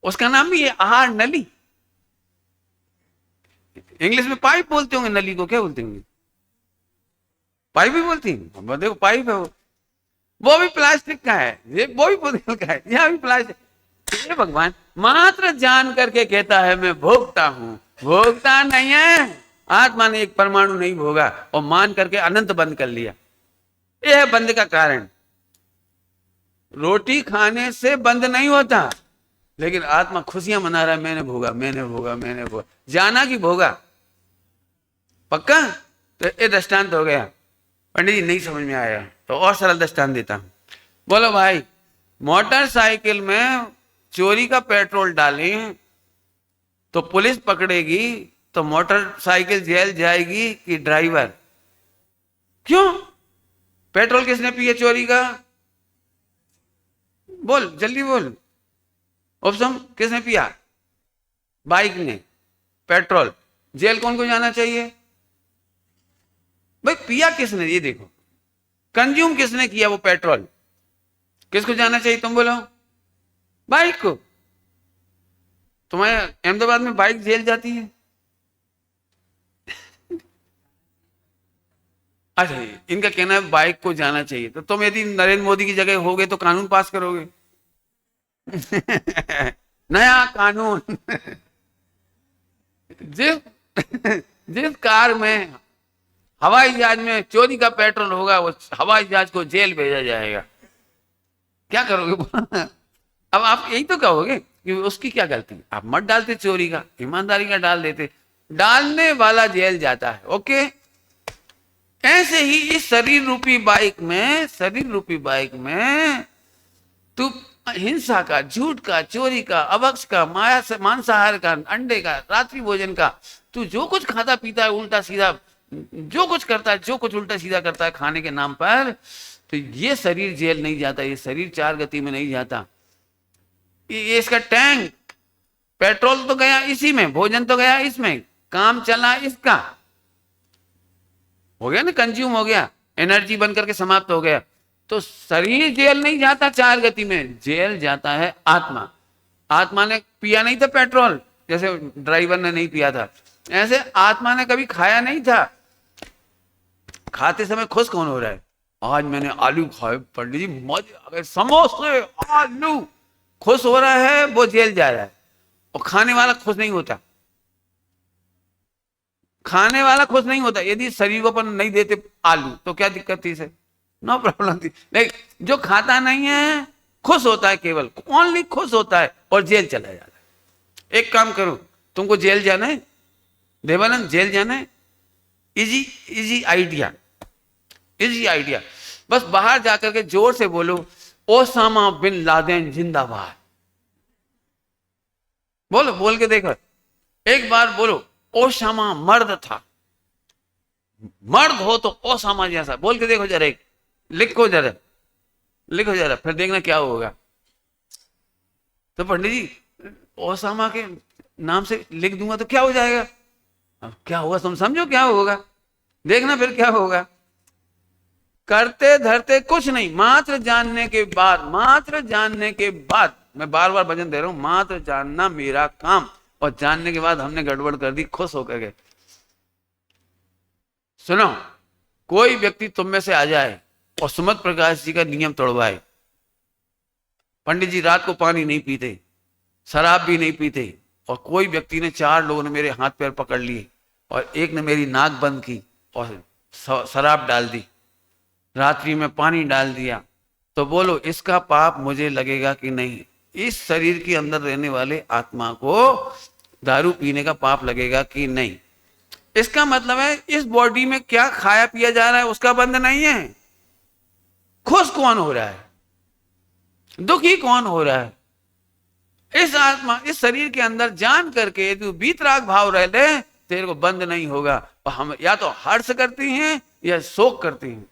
उसका नाम भी है आहार नली। इंग्लिश में पाइप बोलते होंगे, नली को क्या बोलते होंगे? पाइप भी बोलती है। देखो पाइप है वो भी प्लास्टिक का है, ये वो भी पुतल का है, यह भी प्लास्टिक। ये भगवान मात्र जान करके कहता है मैं भोगता हूं, भोगता नहीं है। आत्मा ने एक परमाणु नहीं भोगा और मान करके अनंत बंद कर लिया। यह है बंद का कारण। रोटी खाने से बंद नहीं होता, लेकिन आत्मा खुशियां मना रहा है, मैंने भोगा मैंने भोगा मैंने भोगा। जाना कि भोगा? पक्का? तो ये दृष्टांत हो गया। पंडित जी नहीं समझ में आया तो और सरल दृष्टांत देता हूं। बोलो भाई मोटरसाइकिल में चोरी का पेट्रोल डालें तो पुलिस पकड़ेगी तो मोटरसाइकिल जेल जाएगी कि ड्राइवर? क्यों? पेट्रोल किसने पिया चोरी का? बोल जल्दी बोल। ऑप्शन किसने पिया? बाइक ने पेट्रोल। जेल कौन को जाना चाहिए? भाई पिया किसने? ये देखो, कंज्यूम किसने किया वो पेट्रोल, किसको जाना चाहिए? तुम बोलो। बाइक को। तुम्हारे अहमदाबाद में बाइक जेल जाती है? अच्छा, इनका कहना है बाइक को जाना चाहिए। तो तुम यदि नरेंद्र मोदी की जगह होगे तो कानून पास करोगे नया कानून जिस जिस कार में हवाई जहाज में चोरी का पेट्रोल होगा वो हवाई जहाज को जेल भेजा जाएगा। क्या करोगे? अब आप यही तो कहोगे कि उसकी क्या गलती, आप मत डालते चोरी का, ईमानदारी का डाल देते, डालने वाला जेल जाता है। ओके, ऐसे ही इस शरीर रूपी बाइक में तू हिंसा का, झूठ का, चोरी का, अभक्ष का, माया से मांसाहार का, अंडे का, रात्रि भोजन का, तू जो कुछ खाता पीता है उल्टा सीधा, जो कुछ करता है, जो कुछ उल्टा सीधा करता है खाने के नाम पर, तो ये शरीर जेल नहीं जाता, ये शरीर 4 गति में नहीं जाता। ये इसका टैंक, पेट्रोल तो गया इसी में, भोजन तो गया इसमें, काम चला इसका, हो गया ना, कंज्यूम हो गया, एनर्जी बन करके समाप्त हो गया। तो शरीर जेल नहीं जाता 4 गति में, जेल जाता है आत्मा। आत्मा ने पिया नहीं था पेट्रोल, जैसे ड्राइवर ने नहीं पिया था, ऐसे आत्मा ने कभी खाया नहीं था। खाते समय खुश कौन हो रहा है? आज मैंने आलू खाए पंडित जी, मजे आ गए, समोसे आलू, खुश हो रहा है, वो जेल जा रहा है। और खाने वाला खुश नहीं होता, खाने वाला खुश नहीं होता। यदि शरीर को अपन नहीं देते आलू तो क्या दिक्कत थी इसे? नो प्रॉब्लम थी। लेकिन जो खाता नहीं है खुश होता है, केवल ओनली खुश होता है और जेल चला जाता है। एक काम करो, तुमको जेल जाना है देवानंद, जेल जाना है, easy easy idea, easy idea. बस बाहर जाकर के जोर से बोलो ओसामा बिन लादेन जिंदाबाद। बोलो, बोल के देखो, एक बार बोलो ओसामा मर्द था, मर्द हो तो ओसामा जैसा, बोल के देखो जरा, एक लिखो जरा, लिखो जरा, फिर देखना क्या होगा। तो पंडित जी ओसामा के नाम से लिख दूंगा तो क्या हो जाएगा? अब क्या होगा तुम समझो, क्या होगा, देखना फिर क्या होगा। करते धरते कुछ नहीं, मात्र जानने के बाद, मात्र जानने के बाद, मैं बार बार भजन दे रहा हूं, मात्र जानना मेरा काम, और जानने के बाद हमने गड़बड़ कर दी, खुश होकर गए। सुनो, कोई व्यक्ति तुम में से आ जाए और सुमत प्रकाश जी का नियम तोड़वाए, पंडित जी रात को पानी नहीं पीते, शराब भी नहीं पीते, और कोई व्यक्ति ने, 4 लोगों ने मेरे हाथ पैर पकड़ लिए और एक ने मेरी नाक बंद की और शराब डाल दी, रात्रि में पानी डाल दिया, तो बोलो इसका पाप मुझे लगेगा कि नहीं? इस शरीर के अंदर रहने वाले आत्मा को दारू पीने का पाप लगेगा कि नहीं? इसका मतलब है इस बॉडी में क्या खाया पिया जा रहा है उसका बंद नहीं है। खुश कौन हो रहा है, दुखी कौन हो रहा है, इस आत्मा, इस शरीर के अंदर जान करके तू वीतराग भाव रह ले, तेरे को बंद नहीं होगा। और हम या तो हर्ष करती हैं या शोक करती हैं,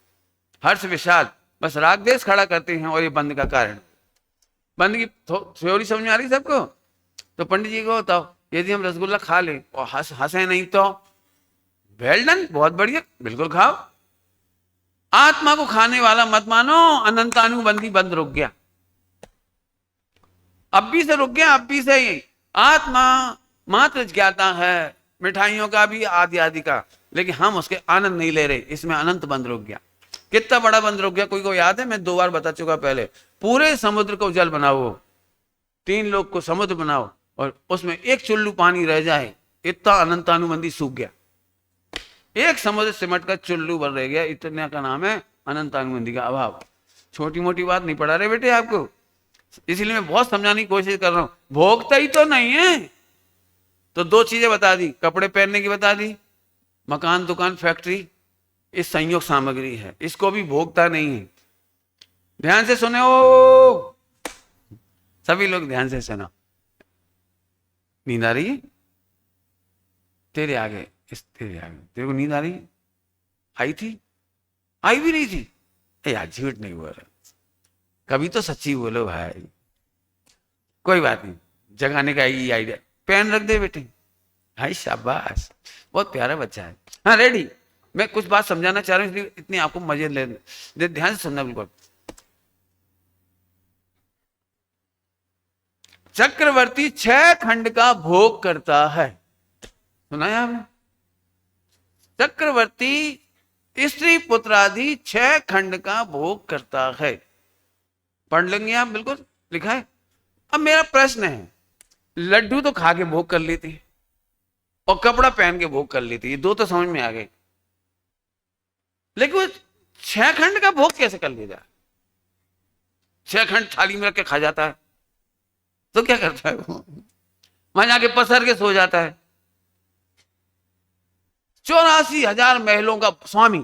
हर्ष विषाद, बस राग देश खड़ा करते हैं, और ये बंद का कारण। बंद की थ्योरी समझ में आ रही सबको? तो पंडित जी को बताओ, यदि हम रसगुल्ला खा लें और हंसे नहीं तो वेल डन, बहुत बढ़िया, बिल्कुल खाओ। आत्मा को खाने वाला मत मानो, अनंतानुबंधी बंद रुक गया, अब भी से रुक गया, अब भी से ही। आत्मा मात्र ज्ञाता है, मिठाइयों का भी, आदि आदि का, लेकिन हम उसके आनंद नहीं ले रहे, इसमें अनंत बंद रुक गया। कितना बड़ा बंद रुक गया, कोई को याद है? मैं 2 बार बता चुका पहले। पूरे समुद्र को जल बनाओ, 3 लोग को समुद्र बनाओ, और उसमें एक चुल्लू पानी रह जाए, इतना अनंतानुबंधी सूख गया। एक समुद्र सिमट का चुल्लू भर रह गया, इतने का नाम है अनंतानुबंधी का अभाव। छोटी मोटी बात नहीं पढ़ा रहे बेटे आपको, इसलिए मैं बहुत समझाने की कोशिश कर रहा हूं। भोगता ही तो नहीं है, तो 2 चीजें बता दी, कपड़े पहनने की बता दी, मकान दुकान फैक्ट्री, इस संयोग सामग्री है, इसको भी भोगता नहीं है। ध्यान से सुने ओ, सभी लोग ध्यान से सुनो। नींद आ रही है? तेरे आगे, तेरे आगे, तेरे को नींद आ रही है? आई थी? आई भी नहीं थी? यार झूठ नहीं बोल रहा, कभी तो सच्ची बोलो भाई। कोई बात नहीं, जगाने का यही आइडिया। पेन रख दे बेटे, भाई शाबाश, बहुत प्यारा बच्चा है। हाँ रेडी, मैं कुछ बात समझाना चाह रहा हूँ, इसलिए इतनी आपको मजे ले, ध्यान से सुनना बिल्कुल। चक्रवर्ती 6 खंड का भोग करता है, सुना है आपने? चक्रवर्ती स्त्री पुत्र आदि 6 खंड का भोग करता है, पढ़ लेंगे आप, बिल्कुल लिखा है। अब मेरा प्रश्न है, लड्डू तो खा के भोग कर लेती और कपड़ा पहन के भोग कर लेती, ये 2 तो समझ में आ गए, लेकिन वो 6 खंड का भोग कैसे कर ले जाए? 6 खंड थाली में रख के खा जाता है, तो क्या करता है वो? वहां जाके पसर के सो जाता है। 84,000 महलों का स्वामी,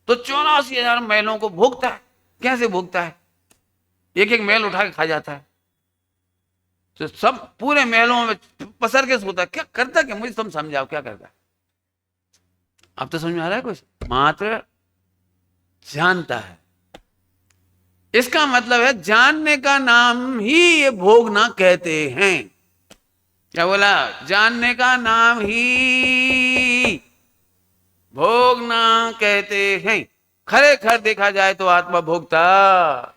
तो 84,000 महलों को भोगता है, कैसे भोगता है? एक एक महल उठा के खा जाता है, तो सब पूरे महलों में पसर के सोता है। क्या करता, क्या मुझे तुम समझाओ क्या करता है? अब तो समझ में आ रहा है कुछ? मात्र जानता है, इसका मतलब है जानने का नाम ही ये भोगना कहते हैं। क्या बोला? जानने का नाम ही भोगना कहते हैं। खरेखर देखा जाए तो आत्मा भोगता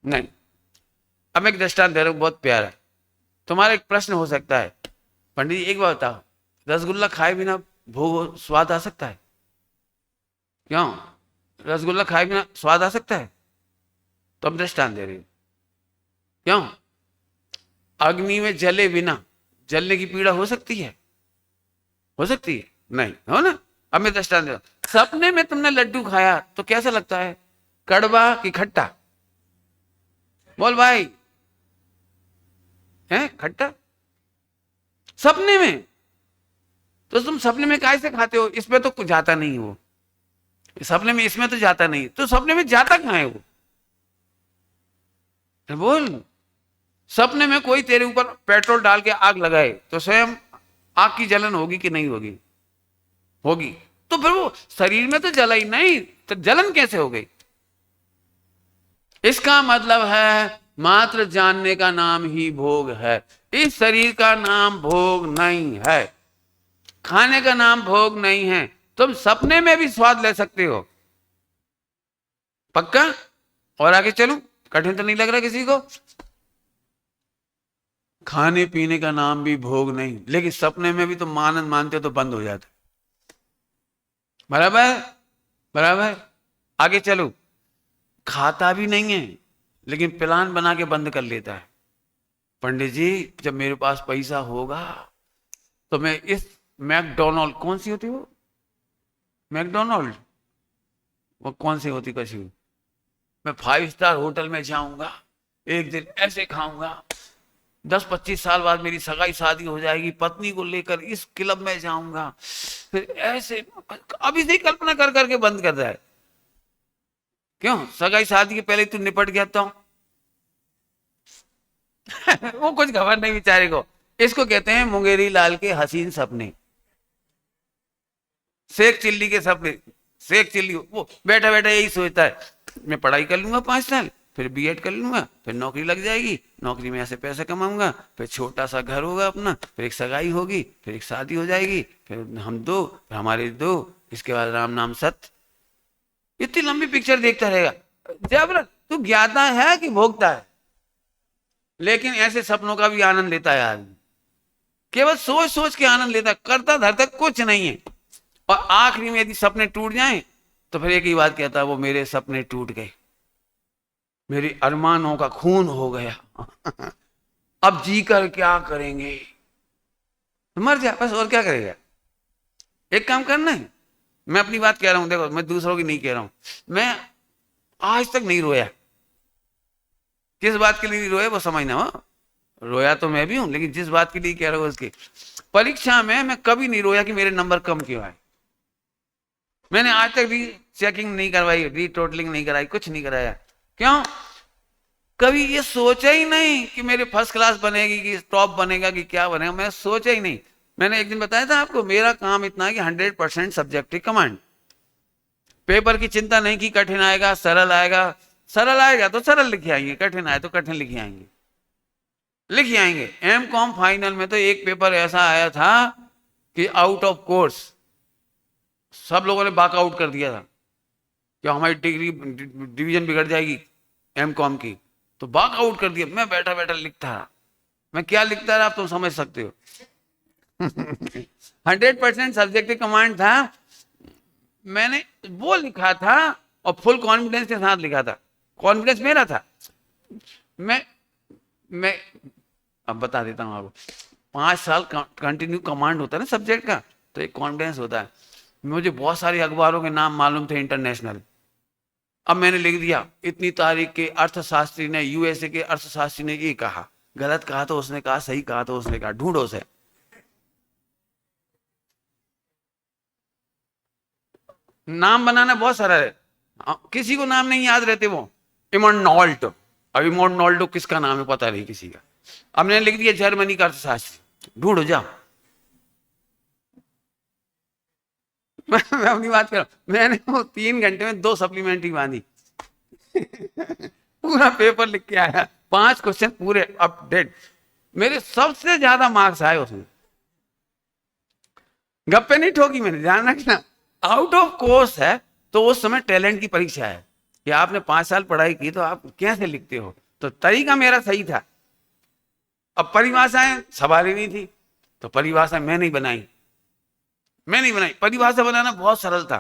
नहीं। अब मैं एक दृष्टांत दे रहा हूं, बहुत प्यारा। तुम्हारा एक प्रश्न हो सकता है, पंडित जी एक बात बताओ, रसगुल्ला खाए बिना भोग स्वाद आ सकता है? क्यों? रसगुल्ला खाए बिना स्वाद आ सकता है? तो हम दृष्टांत दे रहे हैं। क्यों? अग्नि में जले बिना जलने की पीड़ा हो सकती है? हो सकती है? नहीं, हो ना? अब मैं दृष्टांत दे रहा हूं। सपने में तुमने लड्डू खाया तो कैसा लगता है? कड़वा कि खट्टा? बोल भाई, है खट्टा सपने में? तो तुम सपने में काय से खाते हो? इसमें तो कुछ जाता नहीं वो, सपने में इसमें तो जाता नहीं, तो सपने में जाता कहां है वो? बोल, सपने में कोई तेरे ऊपर पेट्रोल डाल के आग लगाए तो स्वयं आग की जलन होगी कि नहीं होगी? होगी। तो फिर वो शरीर में तो जला ही नहीं, तो जलन कैसे हो गई? इसका मतलब है मात्र जानने का नाम ही भोग है, इस शरीर का नाम भोग नहीं है, खाने का नाम भोग नहीं है। तुम सपने में भी स्वाद ले सकते हो, पक्का? और आगे चलूं? कठिन तो नहीं लग रहा किसी को? खाने पीने का नाम भी भोग नहीं, लेकिन सपने में भी तो मानंद मानते हो तो बंद हो जाता। बराबर? बराबर। आगे चलो, खाता भी नहीं है लेकिन प्लान बना के बंद कर लेता है। पंडित जी, जब मेरे पास पैसा होगा तो मैं इस मैकडोनाल्ड, कौन सी होती वो मैकडोनाल्ड, वो कौन सी होती कशी, मैं 5 स्टार होटल में जाऊंगा, एक दिन ऐसे खाऊंगा, 10-25 साल बाद मेरी सगाई शादी हो जाएगी, पत्नी को लेकर इस क्लब में जाऊंगा, फिर ऐसे। अभी से ही कल्पना कर करके बंद कर रहा है। क्यों? सगाई शादी के पहले तू निपट गया तो वो कुछ खबर नहीं बेचारे को। इसको कहते हैं मुंगेरी लाल के हसीन सपने, शेख चिल्ली के सपने। शेख चिल्ली वो बैठा बैठा यही सोचता है, मैं पढ़ाई कर लूंगा 5 साल, फिर बीएड कर लूंगा, फिर नौकरी लग जाएगी, नौकरी में ऐसे पैसे कमाऊंगा, फिर छोटा सा घर होगा अपना, फिर एक सगाई होगी, फिर एक शादी हो जाएगी, फिर हम दो, फिर हमारे दो, इसके बाद राम नाम सत्य। इतनी लंबी पिक्चर देखता रहेगा। जब तू ज्ञाता है कि भोगता है? लेकिन ऐसे सपनों का भी आनंद लेता है आदमी, केवल सोच सोच के आनंद लेता है, करता धरता कुछ नहीं है। और आखिरी में यदि सपने टूट जाएं तो फिर एक ही बात कहता है, वो मेरे सपने टूट गए, मेरे अरमानों का खून हो गया अब जी कर क्या करेंगे? मर जा बस, और क्या करेगा? एक काम करना है, मैं अपनी बात कह रहा हूं, देखो मैं दूसरों की नहीं कह रहा हूं। मैं आज तक नहीं रोया। किस बात के लिए नहीं रोया वो समझना हो। रोया तो मैं भी हूं, लेकिन जिस बात के लिए कह रहा हूं उसकी, परीक्षा में मैं कभी नहीं रोया कि मेरे नंबर कम क्यों आए। मैंने आज तक री चेकिंग नहीं करवाई, री टोटलिंग नहीं कराई, कुछ नहीं कराया। क्यों? कभी ये सोचा ही नहीं कि मेरे फर्स्ट क्लास बनेगी कि टॉप बनेगा कि क्या बनेगा, मैं सोचा ही नहीं। मैंने एक दिन बताया था आपको, मेरा काम इतना है कि 100% सब्जेक्टिव कमांड। पेपर की चिंता नहीं की, कठिन आएगा सरल आएगा, सरल आएगा तो सरल लिखे आएंगे, कठिन आए तो कठिन लिखे आएंगे, लिखे आएंगे। एमकॉम फाइनल में तो एक पेपर ऐसा आया था कि आउट ऑफ कोर्स सब लोगों ने बाकआउट कर दिया था कि हमारी डिग्री डिवीजन बिगड़ जाएगी एमकॉम की, तो बाकआउट कर दिया। मैं बैठा बैठा लिखता रहा। मैं क्या लिखता रहा आप तो समझ सकते हो 100% सब्जेक्टिव कमांड था। मैंने वो लिखा था और फुल कॉन्फिडेंस के साथ लिखा था, कॉन्फिडेंस मेरा था। मैं अब बता देता हूं आपको, 5 साल कंटिन्यू कमांड होता है ना सब्जेक्ट का, तो एक कॉन्फिडेंस होता है। मुझे बहुत सारे अखबारों के नाम मालूम थे इंटरनेशनल। अब मैंने लिख दिया, इतनी तारीख के अर्थशास्त्री ने, यूएसए के अर्थशास्त्री ने ये कहा, गलत कहा तो उसने कहा, सही कहा तो उसने कहा, ढूंढो से। नाम बनाना बहुत सरल है, किसी को नाम नहीं याद रहते वो। इमोनॉल्ट, अब इमोनॉल्टो किसका नाम है पता नहीं किसी का। अब मैंने लिख दिया जर्मनी का अर्थशास्त्री, ढूंढो जाओ मैं अपनी बात कर रहा हूं, मैंने वो 3 घंटे में 2 सप्लीमेंट्री बांधी पूरा पेपर लिख के आया, 5 क्वेश्चन पूरे अपडेट। मेरे सबसे ज्यादा मार्क्स आए उसमें। गप्पे नहीं ठोकी मैंने, ध्यान रखना। आउट ऑफ कोर्स है तो उस समय टैलेंट की परीक्षा है कि आपने 5 साल पढ़ाई की तो आप कैसे लिखते हो, तो तरीका मेरा सही था। अब परिभाषाएं सवाल ही नहीं थी, तो परिभाषा मैं नहीं बनाई। परिभाषा बनाना बहुत सरल था।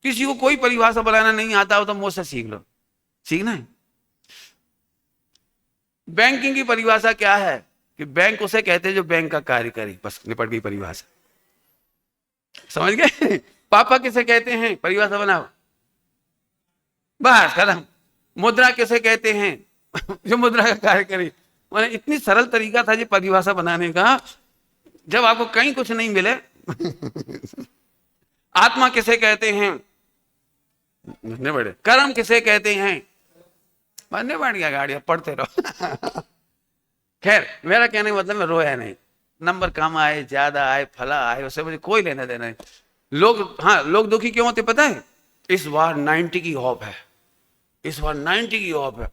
किसी को कोई परिभाषा बनाना नहीं आता हो तो मुझसे सीख लो, सीखना है। बैंकिंग की परिभाषा क्या है कि बैंक उसे कहते हैं जो बैंक का कार्य करे, बस निपट गई परिभाषा, समझ गए? पापा किसे कहते हैं, परिभाषा बनाओ, बस खत्म। मुद्रा किसे कहते हैं जो मुद्रा का कार्य करे। मैंने इतनी सरल तरीका था जी परिभाषा बनाने का, जब आपको कहीं कुछ नहीं मिले आत्मा किसे कहते हैं, बड़े कर्म किसे कहते हैं, बनने बढ़ गया गाड़ी, पढ़ते रहो खैर मेरा कहने का मतलब मैं रोया नहीं, नंबर कम आए ज्यादा आए फला आए उससे मुझे कोई लेना देना नहीं। लोग, हाँ लोग दुखी क्यों होते पता है? इस बार 90 की ऑफ है, इस बार 90 की ऑफ है।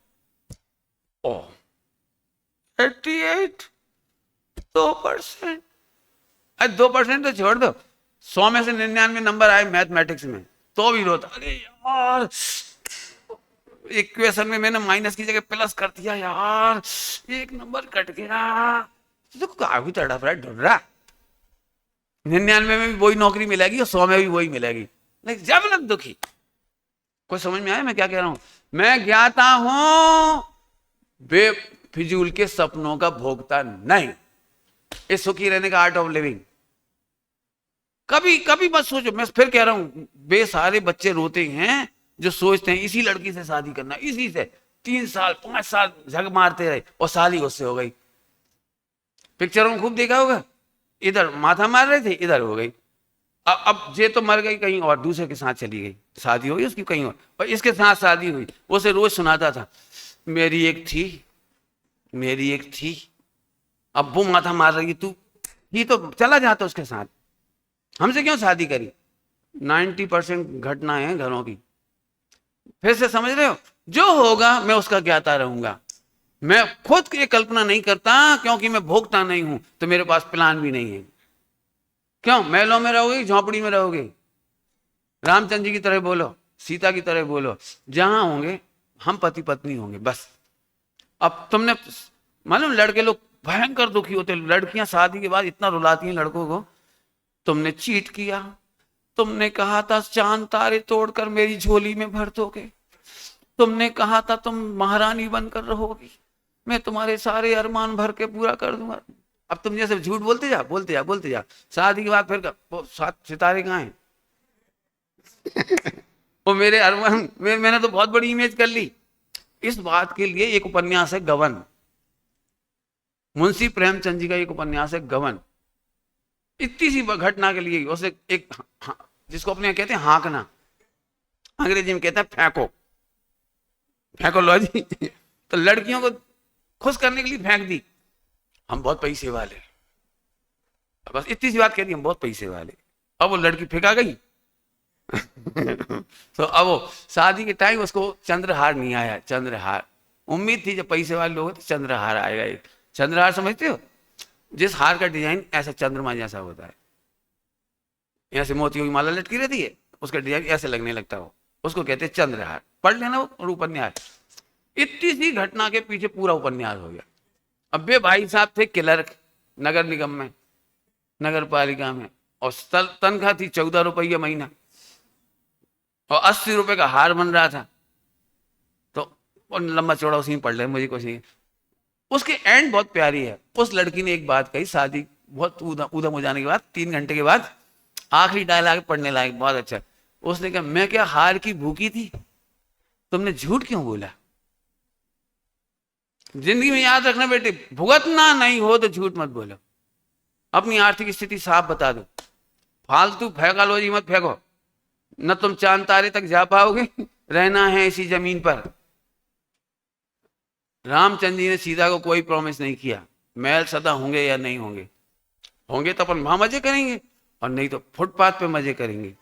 ओ 88, 2%, 2% तो छोड़ दो, 100 में से 99 नंबर आए मैथमेटिक्स में तो भी रोता, अरे यार इक्वेशन में मैंने माइनस की जगह प्लस कर दिया, यार एक नंबर कट गया, तो काफी तड़प रहा है, ढूंढ रहा। 99 में भी वही नौकरी मिलेगी और 100 में भी वही मिलेगी, लेकिन जब लग दुखी। कोई समझ में आया मैं क्या कह रहा हूं? मैं ज्ञाता हूं, बेफिजूल के सपनों का भोगता नहीं। इस सुखी रहने का आर्ट ऑफ लिविंग कभी कभी मत सोचो। मैं फिर कह रहा हूं, बेसहारे बच्चे रोते हैं जो सोचते हैं इसी लड़की से शादी करना, इसी से 3 साल 5 साल झग मारते रहे और शादी उससे हो गई। पिक्चरों में खूब देखा होगा, इधर माथा मार रहे थे, इधर हो गई। अब ये तो मर गई कहीं और, दूसरे के साथ चली गई, शादी हो गई उसकी कहीं और इसके साथ शादी हुई। उसे रोज सुनाता था, मेरी एक थी, मेरी एक थी, अब वो माथा मार रही तू, ये तो चला जाता उसके साथ, हमसे क्यों शादी करी। 90% घटनाएं हैं घरों की। फिर से समझ रहे हो, जो होगा मैं उसका ज्ञाता रहूंगा। मैं खुद की कल्पना नहीं करता, क्योंकि मैं भोगता नहीं हूं, तो मेरे पास प्लान भी नहीं है। क्यों, महलों में रहोगे, झोंपड़ी में रहोगे, रामचंद्र जी की तरह बोलो, सीता की तरह बोलो, जहां होंगे हम पति पत्नी होंगे बस। अब तुमने मालूम, लड़के लोग भयंकर दुखी होते, लड़कियां शादी के बाद इतना रुलाती हैं लड़कों को, तुमने चीट किया, तुमने कहा था चांद तारे तोड़कर मेरी झोली में भर दोगे, तुमने कहा था तुम महारानी बनकर रहोगी, मैं तुम्हारे सारे अरमान भर के पूरा कर दूंगा। अब तुम जैसे झूठ बोलते जा बोलते जा बोलते जा, शादी के बाद फिर वो 7 सितारे कहाँ हैं? वो मेरे अरमान मैंने तो बहुत बड़ी इमेज कर ली। इस बात के लिए एक उपन्यास है गवन, मुंशी प्रेमचंद जी का एक उपन्यास है गवन। इतनी सी घटना के लिए उसे एक जिसको अपने कहते हैं हाँकना, अंग्रेजी में कहते हैं फेंको, फेंकोलॉजी। तो लड़कियों को खुश करने के लिए फेंक दी, हम बहुत पैसे वाले, बस इतनी सी बात कह दी, हम बहुत पैसे वाले। अब वो लड़की फेंका गई। तो अब वो शादी के टाइम उसको चंद्रहार नहीं आया, चंद्रहार। उम्मीद थी जब पैसे वाले लोग तो चंद्रहार आएगा। एक चंद्रहार समझते हो, जिस हार का डिजाइन ऐसा चंद्रमा जैसा होता है, यहाँ से मोतियों की माला लटकी रहती है, उसका डिजाइन ऐसे लगने लगता हो, उसको कहते हैं चंद्रहार। पढ़ लेना वो उपन्यास। इतनी सी घटना के पीछे पूरा उपन्यास हो गया। अब वे भाई साहब थे क्लर्क नगर निगम में, नगर पालिका में, और तनख्वाह थी 14 रुपये महीना, और 80 रुपए का हार बन रहा था। तो लंबा चौड़ा उसी में पढ़ ले, मुझे कुछ नहीं। उसकी एंड बहुत प्यारी है। उस लड़की ने एक बात कही, शादी बहुत ऊधम हो जाने के बाद 3 घंटे के बाद आखिरी डायलॉग पढ़ने लायक, बहुत अच्छा। उसने कहा, मैं क्या हार की भूखी थी, तुमने झूठ क्यों बोला। जिंदगी में याद रखना बेटे, भुगतना नहीं हो तो झूठ मत बोलो, अपनी आर्थिक स्थिति साफ बता दो, फालतू फेंकालोजी मत फेंको, न तुम चांद तारे तक जा पाओगे, रहना है इसी जमीन पर। रामचंद्र जी ने सीता को कोई प्रॉमिस नहीं किया, महल सदा होंगे या नहीं होंगे, होंगे तो अपन वहां मजे करेंगे, और नहीं तो फुटपाथ पे मजे करेंगे,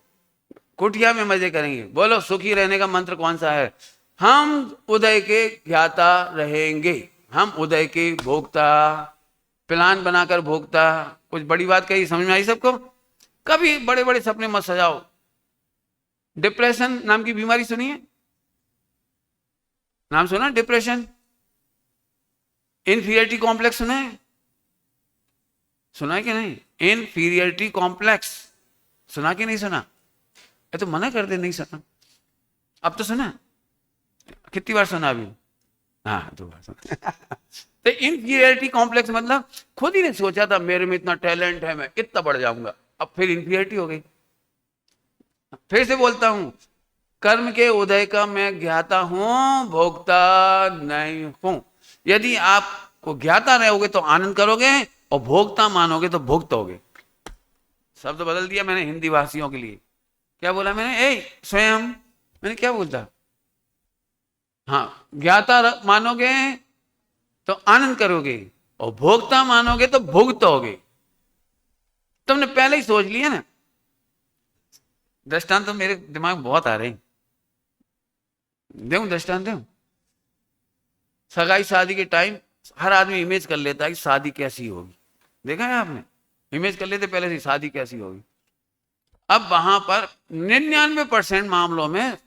कुटिया में मजे करेंगे। बोलो सुखी रहने का मंत्र कौन सा है? हम उदय के ज्ञाता रहेंगे, हम उदय के भोक्ता, प्लान बनाकर भोक्ता। कुछ बड़ी बात कही, समझ में आई सबको? कभी बड़े बड़े सपने मत सजाओ। डिप्रेशन नाम की बीमारी सुनी है? नाम सुना डिप्रेशन? इनफीरियरिटी कॉम्प्लेक्स सुना है? सुना है कि नहीं? इनफीरियरिटी कॉम्प्लेक्स सुना कि नहीं सुना? ये तो मना कर दे, नहीं सुना। अब तो सुना, कितनी बार सुना अभी? हाँ 2 बार सुना। तो इनफीरियरिटी कॉम्प्लेक्स मतलब खुद ही ने सोचा था मेरे में इतना टैलेंट है, मैं इतना बढ़ जाऊंगा, अब फिर इनफीरियरिटी हो गई। फिर से बोलता हूं, कर्म के उदय का मैं ज्ञाता हूं, भोक्ता नहीं हूं। यदि आपको ज्ञाता रहोगे तो आनंद करोगे, और भोक्ता मानोगे तो भुक्त होगे। शब्द बदल दिया मैंने हिंदी भाषियों के लिए। क्या बोला मैंने? स्वयं मैंने क्या बोलता? हाँ, ज्ञाता मानोगे तो आनंद करोगे, और भोक्ता मानोगे तो भुक्त होगे। तुमने पहले ही सोच लिया ना। दृष्टांत तो मेरे दिमाग में बहुत आ रहे हैं, देऊं दृष्टांत देऊं? सगाई शादी के टाइम हर आदमी इमेज कर लेता है कि शादी कैसी होगी। देखा है आपने? इमेज कर लेते पहले से शादी कैसी होगी। अब वहां पर 99% मामलों में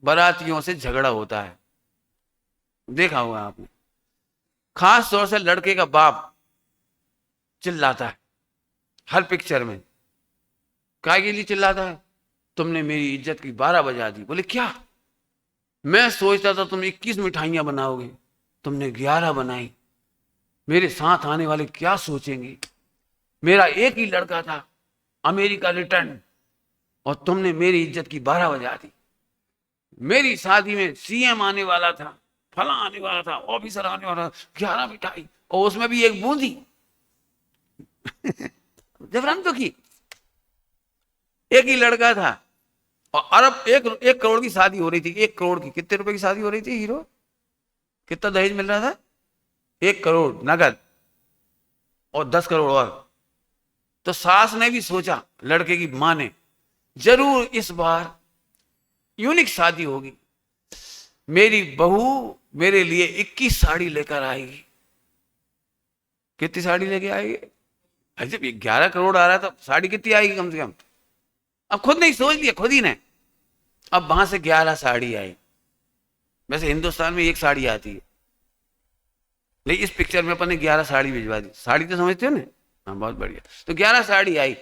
बारातियों से झगड़ा होता है, देखा होगा आपने। खास तौर से लड़के का बाप चिल्लाता है हर पिक्चर में। काय के लिए चिल्लाता है? तुमने मेरी इज्जत की 12 बजा दी। बोले क्या? मैं सोचता था तुम 21 मिठाइयां बनाओगे, तुमने 11 बनाई। मेरे साथ आने वाले क्या सोचेंगे? मेरा एक ही लड़का था, अमेरिका रिटर्न, और तुमने मेरी इज्जत की 12 बजा दी। मेरी शादी में सीएम आने वाला था, फला आने वाला था, ऑफिसर आने वाला था, 11 मिठाई, और उसमें भी एक बूंदी। जबरन तो की। एक ही लड़का था और अरब 1 करोड़ की शादी हो रही थी। 1 करोड़ की, कितने रुपए की शादी हो रही थी हीरो? कितना दहेज मिल रहा था? 1 करोड़ नगद और 10 करोड़ और। तो सास ने भी सोचा, लड़के की मां ने, जरूर इस बार यूनिक शादी होगी, मेरी बहू मेरे लिए 21 साड़ी लेकर आएगी। कितनी साड़ी लेके आएगी? जब 11 करोड़ आ रहा है तो साड़ी कितनी आएगी कम से कम? अब खुद नहीं सोच लिया, खुद ही ने। अब वहां से 11 साड़ी आई। वैसे हिंदुस्तान में 1 साड़ी आती है, लेकिन इस पिक्चर में अपन ने 11 साड़ी भिजवा दी। साड़ी तो समझते हो ना? हाँ, बहुत बढ़िया। तो 11 साड़ी आई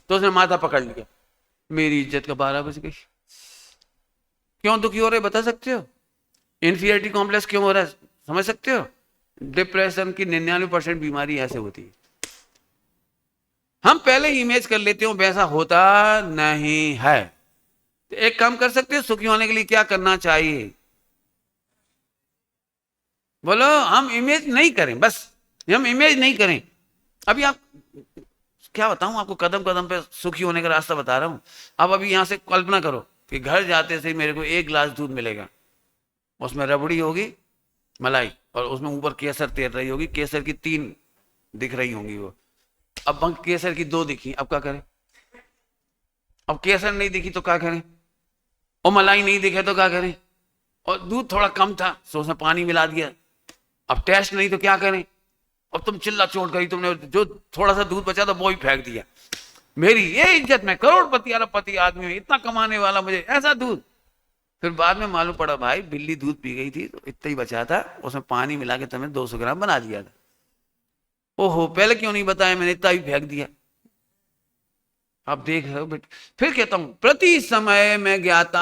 तो उसने माथा पकड़ लिया, मेरी इज्जत का 12 बज गई। क्यों दुखी हो रहे बता सकते हो? इंफीरियरिटी कॉम्प्लेक्स क्यों हो रहा है समझ सकते हो? डिप्रेशन की 99% बीमारी ऐसे होती है। हम पहले ही इमेज कर लेते हो वैसा होता नहीं है। तो एक काम कर सकते हो, सुखी होने के लिए क्या करना चाहिए? बोलो। हम इमेज नहीं करें, बस हम इमेज नहीं करें। अभी आप क्या बताऊं आपको, कदम कदम पे सुखी होने का रास्ता बता रहा हूं। अब अभी यहां से कल्पना करो कि घर जाते से मेरे को 1 गिलास दूध मिलेगा, उसमें रबड़ी होगी, मलाई, और उसमें ऊपर केसर तैर रही होगी। केसर की 3 दिख रही होंगी वो। अब केसर की 2 दिखी, अब क्या करें? अब केसर नहीं दिखी तो क्या करें? और मलाई नहीं दिखे तो क्या करें? और दूध थोड़ा कम था तो उसमें पानी मिला दिया। अब टेस्ट नहीं तो क्या करें? अब तुम चिल्ला चोट करी, तुमने जो थोड़ा सा दूध बचा था वो ही फेंक दिया। मेरी ये इज्जत, में करोड़पति अरबपति आदमी में इतना कमाने वाला, मुझे ऐसा दूध। फिर बाद में मालूम पड़ा भाई बिल्ली दूध पी गई थी तो इतना ही बचा था, उसमें पानी मिला के तुमने 200 ग्राम बना दिया था। ओहो, पहले क्यों नहीं बताया, मैंने इतना ही फेंक दिया। आप देख रहे हो बेटे। फिर कहता हूं, प्रति समय मैं ज्ञाता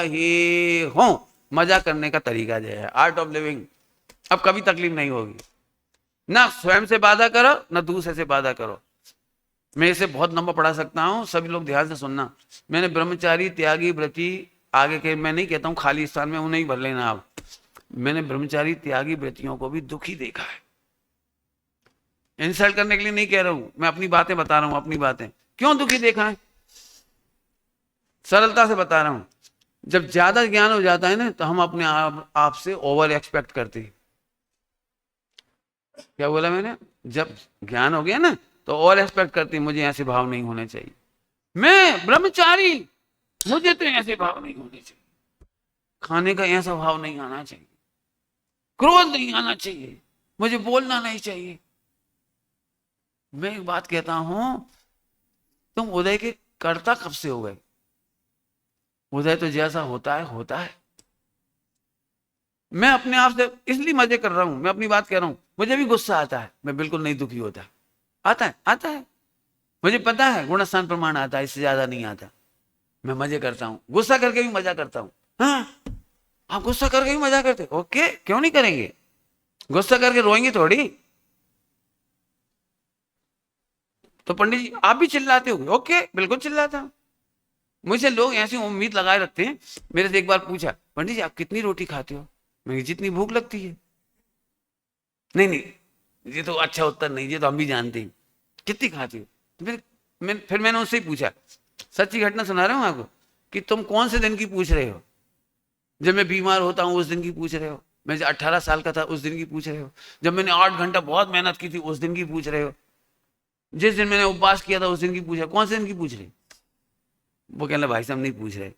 ही हूं। मजा करने का तरीका जो है, आर्ट ऑफ लिविंग। अब कभी तकलीफ नहीं होगी, ना स्वयं से बाधा करो ना दूसरे से बाधा करो। मैं इसे बहुत लंबा पढ़ा सकता हूं, सभी लोग ध्यान से सुनना। मैंने ब्रह्मचारी, त्यागी, व्रती, आगे के मैं नहीं कहता हूं खाली स्थान में उन्हें ही भर लेना आप। मैंने ब्रह्मचारी, त्यागी, व्रतियों को भी दुखी देखा है। इंसल्ट करने के लिए नहीं कह रहा हूं, मैं अपनी बातें बता रहा हूं, अपनी बातें। क्यों दुखी देखा है? सरलता से बता रहा हूं। जब ज्यादा ज्ञान हो जाता है ना तो हम अपने आप से ओवर एक्सपेक्ट करते हैं। क्या बोला मैंने? जब ज्ञान हो गया ना तो ओवर एक्सपेक्ट करते हैं, मुझे ऐसे भाव नहीं होने चाहिए, मैं ब्रह्मचारी, मुझे तो ऐसे भाव नहीं होने चाहिए, खाने का ऐसा भाव नहीं आना चाहिए, क्रोध नहीं आना चाहिए, मुझे बोलना नहीं चाहिए। मैं एक बात कहता हूं, तुम उदय के कर्ता कब से हो गए? उदय तो जैसा होता है होता है। मैं अपने आप से इसलिए मजे कर रहा हूं, मैं अपनी बात कह रहा हूं। मुझे भी गुस्सा आता है, मैं बिल्कुल नहीं दुखी होता। आता है, आता है, मुझे पता है गुणस्थान प्रमाण आता है, इससे ज्यादा नहीं आता। मैं मजे करता हूं, गुस्सा करके भी मजा करता हूं। हाँ, आप गुस्सा करके भी मजा करते? ओके, क्यों नहीं करेंगे? गुस्सा करके रोएंगे थोड़ी। तो पंडित जी आप भी चिल्लाते हो? ओके, बिल्कुल चिल्लाता हूं। मुझे लोग ऐसी उम्मीद लगाए रखते हैं। मेरे से एक बार पूछा, पंडित जी आप कितनी रोटी खाते हो? मैं, जितनी भूख लगती है। नहीं नहीं, ये तो अच्छा उत्तर नहीं, ये तो हम भी जानते हैं। कितनी खाती हो? तो फिर मैंने उससे ही पूछा, सच्ची घटना सुना रहा हूं आपको, कि तुम कौन से दिन की पूछ रहे हो? जब मैं बीमार होता हूं उस दिन की पूछ रहे हो? मैं 18 साल का था उस दिन की पूछ रहे हो? जब मैंने 8 घंटा बहुत मेहनत की थी उस दिन की पूछ रहे हो? जिस दिन मैंने उपवास किया था उस दिन की पूछ रहे? कौन से दिन की पूछ रहे? वो कहना भाई साहब नहीं पूछ रहे।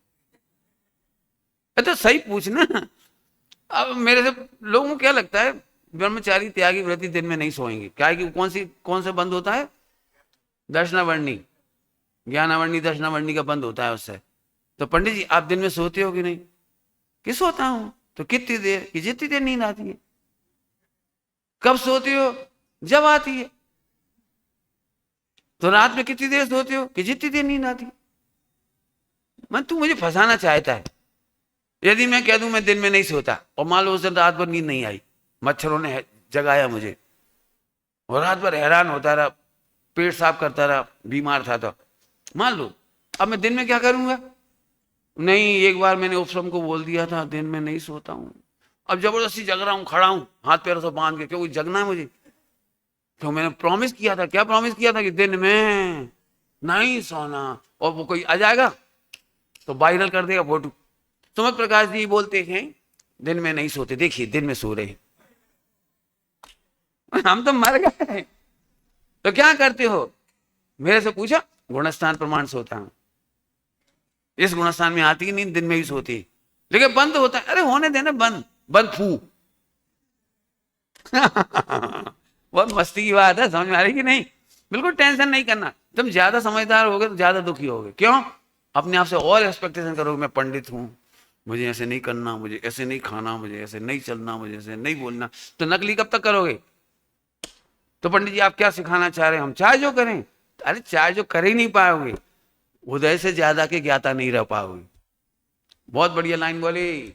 तो सही पूछना। अब मेरे से लोगों को क्या लगता है, ब्रह्मचारी, त्यागी, व्रती दिन में नहीं सोएंगे। क्या है कि कौन से बंद होता है? दर्शनावर्णी, ज्ञानावर्णी, दर्शनावर्णी का बंद होता है उससे। तो पंडित जी आप दिन में सोते हो कि नहीं? कि सोता हूं। तो कितनी देर? कि जितनी देर नींद आती है। कब सोते हो? जब आती है। तो रात में कितनी देर सोते हो? कि जितनी देर नींद आती है। मैं तू मुझे फंसाना चाहता है। यदि मैं कह दूं मैं दिन में नहीं सोता और मान लो उस दिन रात भर नींद नहीं आई, मच्छरों ने जगाया मुझे और रात भर हैरान होता रहा, पेट साफ करता रहा, बीमार था, तो मान लो अब मैं दिन में क्या करूंगा? नहीं, एक बार मैंने उपसम को बोल दिया था दिन में नहीं सोता हूं, अब जबरदस्ती जग रहा हूं, खड़ा हूं हाथ पैरों से बांध के, क्योंकि जगना है मुझे। तो मैंने प्रॉमिस किया था, क्या प्रॉमिस किया था? कि दिन में नहीं सोना। और वो कोई आ जाएगा तो वायरल कर देगा फोटो, सुमित प्रकाश जी बोलते हैं दिन में नहीं सोते, देखिए दिन में सो रहे हैं। हम तो मर गए। तो क्या करते हो? मेरे से पूछा, गुणस्थान प्रमाण सोता हूं। इस गुणस्थान में आती ही नींद, दिन में भी सोती है, लेकिन बंद होता है। अरे होने देना बंद, बंद फू। बहुत मस्ती की बात है, समझ में आ रही कि नहीं? बिल्कुल टेंशन नहीं करना। तुम ज्यादा समझदार होगे तो ज्यादा दुखी होगे। क्यों? अपने आप से और एक्सपेक्टेशन करोगे, मैं पंडित हूं, मुझे ऐसे नहीं करना, मुझे ऐसे नहीं खाना, मुझे ऐसे नहीं चलना, मुझे ऐसे नहीं बोलना। तो नकली कब तक करोगे? तो पंडित जी आप क्या सिखाना चाह रहे हैं? हम चाहे जो करें। अरे चाहे जो कर ही नहीं पाओगे, उदय से ज्यादा के ज्ञाता नहीं रह पाओगे। बहुत बढ़िया लाइन बोली,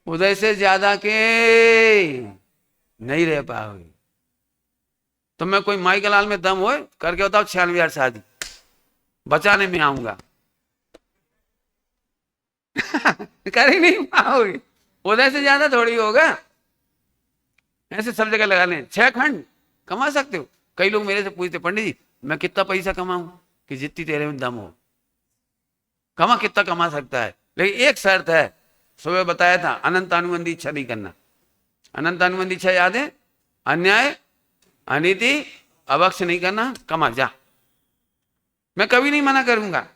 उदय से ज्यादा के नहीं रह पाओगे। तो मैं कोई माई लाल में दम हो करके बताओ 96 शादी बचाने में आऊंगा। कर ही नहीं पाओगे, उदय से ज्यादा थोड़ी होगा। ऐसे सब जगह लगा लें, 6 खंड कमा सकते हो। कई लोग मेरे से पूछते पंडित जी मैं कितना पैसा कमाऊं? कि जितनी तेरे में दम हो। कमा कितना कमा सकता है, लेकिन एक शर्त है, सुबह बताया था, अनंत अनुबंधी इच्छा नहीं करना। अनंत अनुबंधी इच्छा याद है? अन्याय, अनीति, अवक्ष नहीं करना, कमा जा। मैं कभी नहीं मना करूंगा।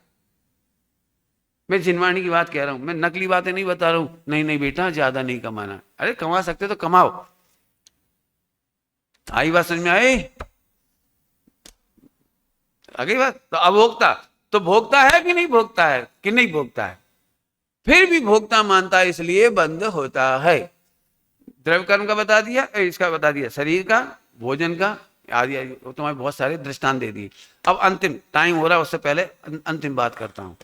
मैं जिनवाणी की बात कह रहा हूं, मैं नकली बातें नहीं बता रहा हूं। नहीं नहीं बेटा ज्यादा नहीं कमाना। अरे कमा सकते तो कमाओ। आई बात समझ में आई? अगली बात तो अभोक्ता, तो भोगता है कि नहीं भोगता है? कि नहीं भोगता है, फिर भी भोगता मानता है, इसलिए बंद होता है। द्रव्य कर्म का बता दिया, इसका बता दिया, शरीर का, भोजन का आदि आदि, तुम्हारे बहुत सारे दृष्टांत दे दिए। अब अंतिम टाइम हो रहा है, उससे पहले अंतिम बात करता हूं।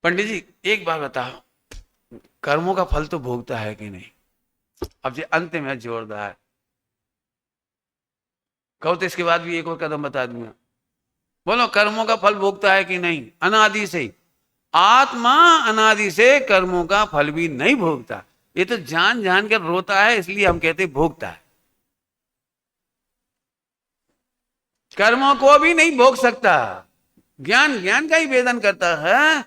पंडित जी एक बार बताओ, कर्मों का फल तो भोगता है कि नहीं? अब ये अंतिम है जोरदार, कहो तो इसके बाद भी एक और कदम बता दूंगा। बोलो कर्मों का फल भोगता है कि नहीं? अनादि से आत्मा, अनादि से कर्मों का फल भी नहीं भोगता। ये तो जान जान कर रोता है, इसलिए हम कहते भोगता है। कर्मों को भी नहीं भोग सकता, ज्ञान ज्ञान का ही वेदन करता है,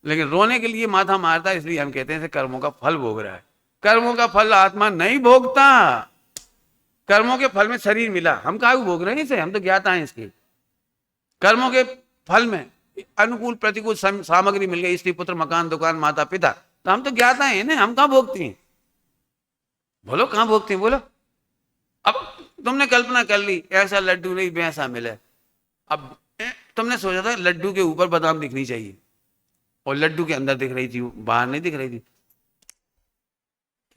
लेकिन रोने के लिए माथा मारता है, इसलिए हम कहते हैं कर्मों का फल भोग रहा है। कर्मों का फल आत्मा नहीं भोगता। कर्मों के फल में शरीर मिला, हम काहे भोग रहे हैं इसे? हम तो ज्ञाता हैं इसके। कर्मों के फल में अनुकूल प्रतिकूल सामग्री मिल गई, स्त्री पुत्र मकान दुकान माता पिता, तो हम तो ज्ञाता हैं ना, हम कहां भोगते हैं? बोलो कहां भोगते हैं? बोलो। अब तुमने कल्पना कर ली ऐसा लड्डू नहीं वैसा मिले। अब तुमने सोचा था लड्डू के ऊपर बादाम दिखनी चाहिए, और लड्डू के अंदर दिख रही थी, बाहर नहीं दिख रही थी।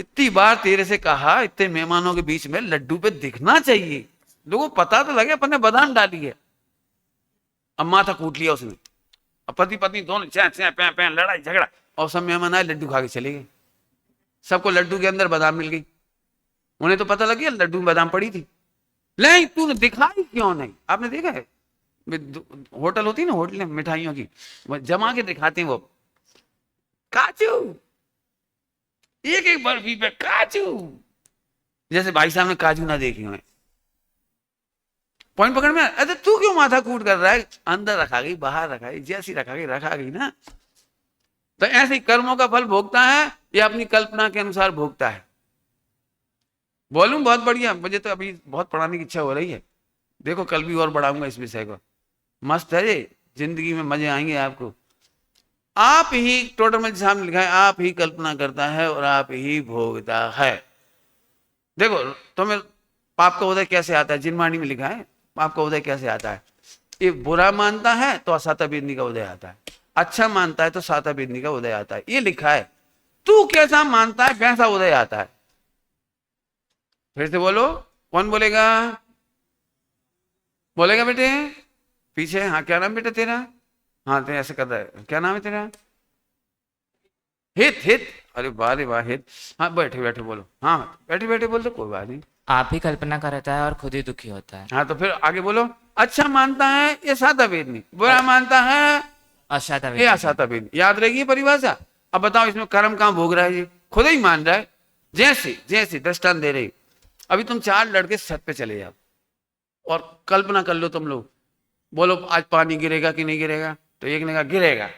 इतनी बार तेरे से कहा, इतने मेहमानों के बीच में लड्डू पे दिखना चाहिए, लोगों को पता तो लगे अपन ने बादाम डाली है। अब माथा कूट लिया उसने, अब पति पत्नी दोनों चैं चैं पैं पैं लड़ाई झगड़ा, और सब मेहमान आए लड्डू खा के चले गए। सबको लड्डू के अंदर बादाम मिल गई, उन्हें तो पता लग गया लड्डू में बादाम पड़ी थी। नहीं तूने दिखाई क्यों नहीं? आपने देखा है होटल होती है ना, होटल में मिठाइयों की जमा के दिखाते हैं वो काजू, एक एक बर्फी पे काजू, जैसे भाई साहब ने काजू ना देखे हुए। पॉइंट पकड़ में? अरे तू क्यों माथा कूट कर रहा है? अंदर रखा गई बाहर रखा गई, जैसी रखा गई ना। तो ऐसे ही कर्मों का फल भोगता है या अपनी कल्पना के अनुसार भोगता है? बोलूं बहुत बढ़िया, मुझे तो अभी बहुत पढ़ाने की इच्छा हो रही है। देखो कल भी और बढ़ाऊंगा इस विषय को, मस्त है ये, जिंदगी में मजे आएंगे आपको। आप ही टोटल में सामने लिखा है, आप ही कल्पना करता है और आप ही भोगता है। देखो तुम्हें पाप का उदय कैसे आता है, जिनवाणी में लिखा है पाप का उदय कैसे आता है। ये बुरा मानता है तो असत बिंदी का उदय आता है, अच्छा मानता है तो साता वेदनी का उदय आता है, ये लिखा है। तू कैसा मानता है वैसा उदय आता है। फिर से बोलो, कौन बोलेगा? बोलेगा बेटे पीछे? हाँ, क्या नाम बेटा तेरा? हाँ, तो ऐसे कर रहा है, क्या नाम है तेरा? हित, हित। अरे वाह रे वाह, हित। हाँ, बैठे बैठे बोलो। हाँ, बैठे बैठे बोल तो कोई बात नहीं।
आप ही कल्पना करता है और खुद ही दुखी होता है।
हाँ, तो फिर आगे बोलो। अच्छा मानता है ये साता वेदनी, बुरा मानता है
अशाता
ये
वेदनी।
असाता वेदनी। याद रहेगी ये परिभाषा? अब बताओ इसमें कर्म कहाँ भोग रहा है? ये खुद ही मान रहा है। जैसे जैसे दृष्टांत दे रही, अभी तुम 4 लड़के छत पे चले जाओ और कल्पना कर लो तुम लोग, बोलो आज पानी गिरेगा कि नहीं गिरेगा? तो एक ने कहा गिरेगा,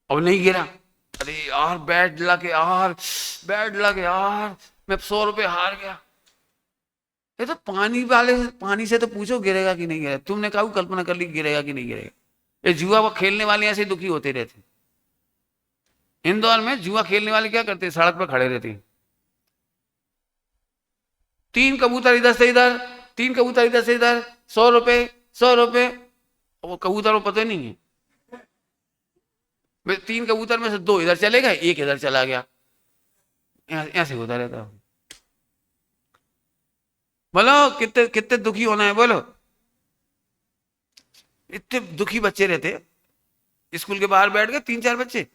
अब नहीं गिरा। अरे यार, बैड लक यार, बैड लक यार, मैं 100 रुपए हार गया। ये तो पानी से तो पूछो गिरेगा कि नहीं गिरेगा। तुमने कहा कल्पना कर ली गिरेगा कि नहीं गिरेगा। ये जुआ वो खेलने वाले ऐसे दुखी होते रहते। इंदौर में जुआ खेलने वाले क्या करते? सड़क पर खड़े रहते, 3 कबूतर इधर से इधर, 3 कबूतर इधर से इधर, 100 रुपए 100 रुपए। वो कबूतर को पता नहीं है, 3 कबूतर में से 2 इधर चले गए, 1 इधर चला गया, ऐसे होता रहता। बोलो कितने कितने दुखी होना है? बोलो, इतने दुखी बच्चे रहते। स्कूल के बाहर बैठ गए 3-4 बच्चे,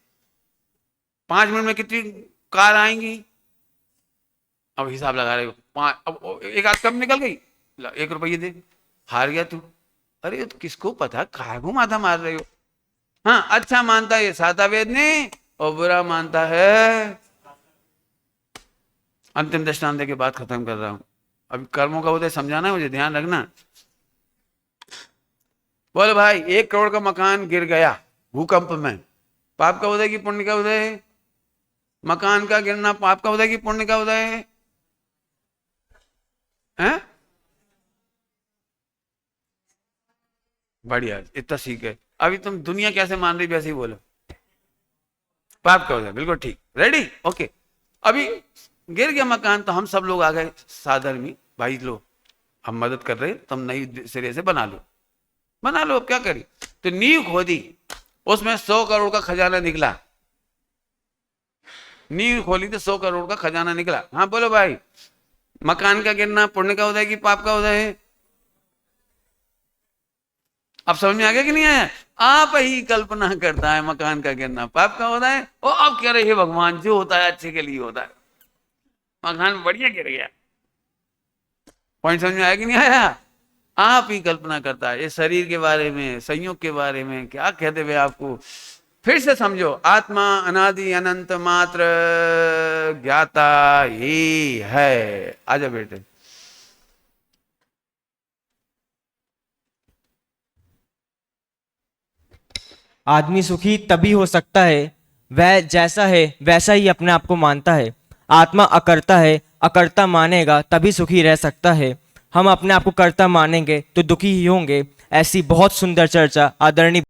5 मिनट में कितनी कार आएंगी? अब हिसाब लगा रहे हो, अब एक आध कम निकल गई, 1 रुपये दे, हार गया तू। अरे तो किसको पता, काहे को माथा मार रहे हो? हाँ, अच्छा मानता है ये साता वेदनी और बुरा मानता है। अंतिम दृष्टांत के बाद खत्म कर रहा हूं। अभी कर्मों का उदय समझाना है मुझे, ध्यान रखना। बोलो भाई, 1 करोड़ का मकान गिर गया भूकंप में, पाप का उदय की पुण्य का उदय? मकान का गिरना पाप का उदय की पुण्य का उदय है? बढ़िया, इतना सीख है। अभी तुम दुनिया कैसे मान रही वैसे ही बोलो, पाप का उदय, बिल्कुल ठीक। रेडी? ओके। अभी गिर गया मकान तो हम सब लोग आ गए साधर्मी भाई, लो हम मदद कर रहे, तुम नई सिरे से बना लो, बना लो। अब क्या करी? तो नींव खोदी, उसमें 100 करोड़ का खजाना निकला। नींव खोली तो 100 करोड़ का खजाना निकला। हाँ बोलो भाई, मकान का गिरना पुण्य का उदय की पाप का उदय है? अब समझ में आ गया कि नहीं आया? आप ही कल्पना करता है मकान का गिरना पाप का होता है, और अब कह रहे हे भगवान जो होता है अच्छे के लिए होता है, मकान बढ़िया गिर गया। पॉइंट समझ में आया कि नहीं आया? आप ही कल्पना करता है। ये शरीर के बारे में, संयोग के बारे में क्या कहते हुए आपको फिर से समझो, आत्मा अनादि अनंत मात्र ज्ञाता ही है। आजा बेटे।
आदमी सुखी तभी हो सकता है वह जैसा है वैसा ही अपने आप को मानता है। आत्मा अकर्ता है, अकर्ता मानेगा तभी सुखी रह सकता है। हम अपने आप को कर्ता मानेंगे तो दुखी ही होंगे। ऐसी बहुत सुंदर चर्चा आदरणीय